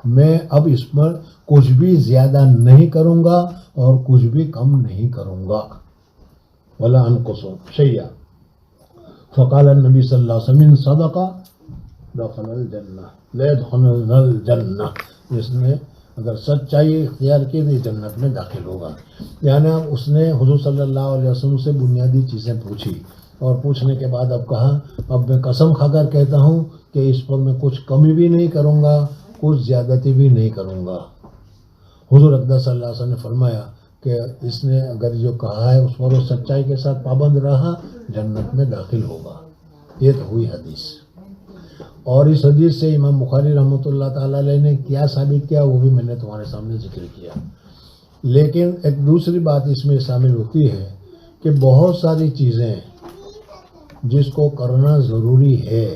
B: میں اب اس پر کچھ بھی زیادہ نہیں کروں گا اور کچھ بھی کم نہیں کروں گا. ولا انقص شیئا. فقال النبی صلی اللہ علیہ وسلم صدق دخل الجنہ لا يدخل الجنہ، جس نے اگر سچائی اختیار کی تو جنت میں داخل ہوگا. یعنی اس نے حضور صلی اللہ علیہ وسلم سے بنیادی چیزیں پوچھی، اور پوچھنے کے بعد اب کہا اب میں قسم کھا کر کہتا ہوں کہ اس پر میں کچھ کمی بھی نہیں کروں گا، کچھ زیادتی بھی نہیں کروں گا. حضور اقدس صلی اللہ علیہ وسلم نے فرمایا کہ اس نے اگر جو کہا ہے اس پر وہ سچائی کے ساتھ پابند رہا جنت میں داخل ہوگا. یہ تو ہوئی حدیث. اور اس حدیث سے امام بخاری رحمۃ اللہ تعالیٰ علیہ نے کیا ثابت کیا وہ بھی میں نے تمہارے سامنے ذکر کیا. لیکن ایک دوسری بات اس میں شامل ہوتی ہے کہ بہت ساری چیزیں جس کو کرنا ضروری ہے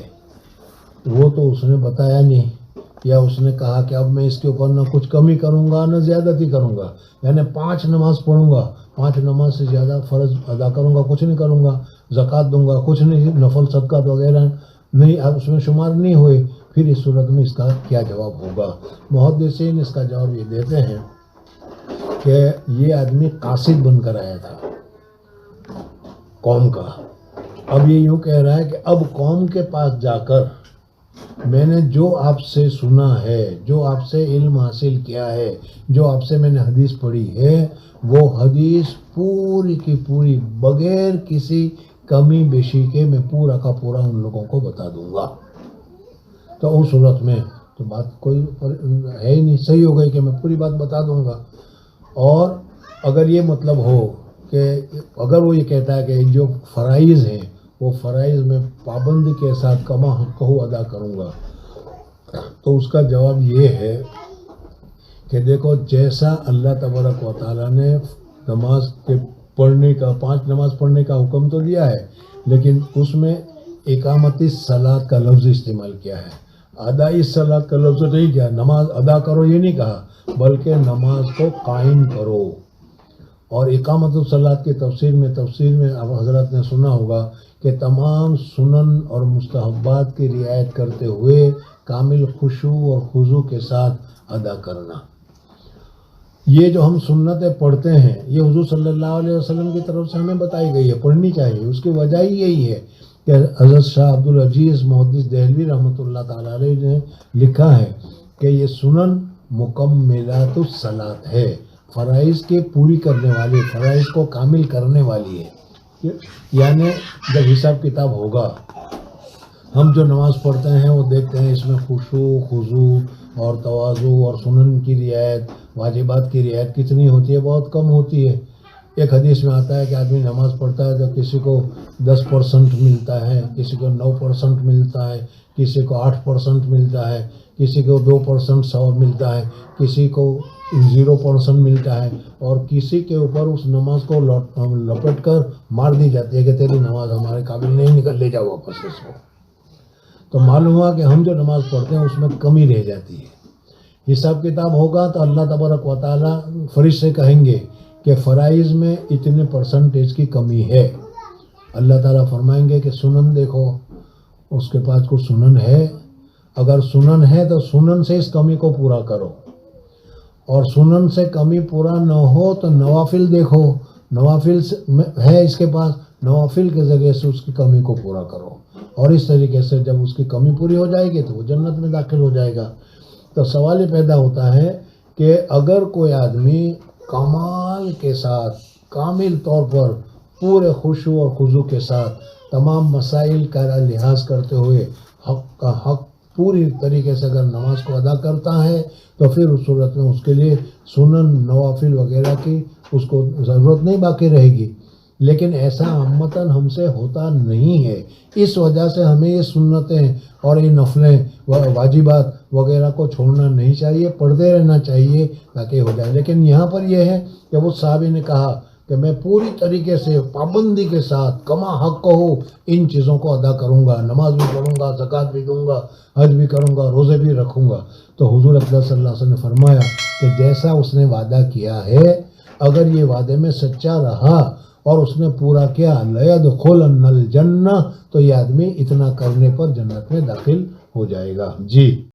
B: وہ تو اس نے بتایا نہیں، یا اس نے کہا کہ اب میں اس کے اوپر نہ کچھ کمی کروں گا نہ زیادتی کروں گا. یعنی 5 نماز پڑھوں گا، 5 نماز سے زیادہ فرض ادا کروں گا کچھ نہیں کروں گا، زکوٰۃ دوں گا کچھ نہیں، نفل صدقات وغیرہ نہیں اب اس میں شمار نہیں ہوئے. پھر اس صورت میں اس کا کیا جواب ہوگا؟ محدثین اس کا جواب یہ دیتے ہیں کہ یہ آدمی قاصد بن کر آیا تھا قوم کا. اب یہ یوں کہہ رہا ہے کہ اب قوم کے پاس جا کر میں نے جو آپ سے سنا ہے، جو آپ سے علم حاصل کیا ہے، جو آپ سے میں نے حدیث پڑھی ہے، وہ حدیث پوری کی پوری بغیر کسی کمی بیشی کے میں پورا کا پورا ان لوگوں کو بتا دوں گا. تو اس صورت میں تو بات کوئی ہے ہی نہیں، صحیح ہو گئی کہ میں پوری بات بتا دوں گا. اور اگر یہ مطلب ہو کہ اگر وہ یہ کہتا ہے کہ جو فرائض ہیں وہ فرائض میں پابندی کے ساتھ کما حق ادا کروں گا، تو اس کا جواب یہ ہے کہ دیکھو جیسا اللہ تبارک و تعالیٰ نے نماز کے پڑھنے کا 5 نماز پڑھنے کا حکم تو دیا ہے، لیکن اس میں اقامت الصلاۃ کا لفظ استعمال کیا ہے، ادائی الصلاۃ کا لفظ نہیں کیا. نماز ادا کرو یہ نہیں کہا بلکہ نماز کو قائم کرو. اور اقامت الصلاۃ کی تفسیر میں اب حضرت نے سنا ہوگا کہ تمام سنن اور مستحبات کی رعایت کرتے ہوئے کامل خشوع اور خضوع کے ساتھ ادا کرنا. یہ جو ہم سنتیں پڑھتے ہیں یہ حضور صلی اللہ علیہ وسلم کی طرف سے ہمیں بتائی گئی ہے، پڑھنی چاہیے. اس کی وجہ ہی یہی ہے کہ حضرت شاہ عبدالعزیز محدث دہلوی رحمۃ اللہ تعالیٰ علیہ نے لکھا ہے کہ یہ سنن مکملات الصلاۃ ہے، فرائض کے پوری کرنے والی، فرائض کو کامل کرنے والی ہے. یعنی جب حساب کتاب ہوگا ہم جو نماز پڑھتے ہیں وہ دیکھتے ہیں اس میں خشوع خضوع اور تواضع اور سنن کی رعایت، واجبات کی رعایت کتنی ہوتی ہے؟ بہت کم ہوتی ہے۔ ایک حدیث میں آتا ہے کہ آدمی نماز پڑھتا ہے تو کسی کو 10% ملتا ہے، کسی کو 9% ملتا ہے، کسی کو 8% ملتا ہے، کسی کو 2% ثواب ملتا ہے، کسی کو 0% ملتا ہے، اور کسی کے اوپر اس نماز کو لپٹ کر مار دی جاتی ہے کہ تیری نماز ہمارے قابل نہیں، نکل لے جاؤ واپس اس کو۔ تو معلوم ہوا کہ ہم جو نماز پڑھتے ہیں اس میں کمی رہ جاتی ہے۔ حساب کتاب ہوگا تو اللہ تبارک و تعالیٰ فرشتے سے کہیں گے کہ فرائض میں اتنے پرسنٹیج کی کمی ہے۔ اللہ تعالیٰ فرمائیں گے کہ سنن دیکھو، اس کے پاس کچھ سنن ہے، اگر سنن ہے تو سنن سے اس کمی کو پورا کرو، اور سنن سے کمی پورا نہ ہو تو نوافل دیکھو، نوافل ہے اس کے پاس، نوافل کے ذریعے سے اس کی کمی کو پورا کرو، اور اس طریقے سے جب اس کی کمی پوری ہو جائے گی تو وہ جنت میں داخل ہو جائے گا۔ تو سوال یہ پیدا ہوتا ہے کہ اگر کوئی آدمی کمال کے ساتھ، کامل طور پر پورے خشوع اور خضوع کے ساتھ تمام مسائل کا لحاظ کرتے ہوئے حق کا حق پوری طریقے سے اگر نماز کو ادا کرتا ہے تو پھر اس صورت میں اس کے لیے سنن، نوافل وغیرہ کی اس کو ضرورت نہیں باقی رہے گی۔ لیکن ایسا عامتاً ہم سے ہوتا نہیں ہے، اس وجہ سے ہمیں یہ سنتیں اور یہ نفلیں واجبات وغیرہ کو چھوڑنا نہیں چاہیے، پڑھتے رہنا چاہیے تاکہ ہو جائے۔ لیکن یہاں پر یہ ہے کہ وہ صحابی نے کہا کہ میں پوری طریقے سے پابندی کے ساتھ کما حق کو ہو ان چیزوں کو ادا کروں گا، نماز بھی پڑھوں گا، زکوٰۃ بھی دوں گا، حج بھی کروں گا، روزے بھی رکھوں گا۔ تو حضور اکرم صلی اللہ علیہ وسلم نے فرمایا کہ جیسا اس نے وعدہ کیا ہے، اگر یہ وعدے میں سچا رہا اور اس نے پورا کیا، لَيَدْخُلَنَّ الْجَنَّةَ، تو یہ آدمی اتنا کرنے پر جنت میں داخل ہو جائے گا۔ جی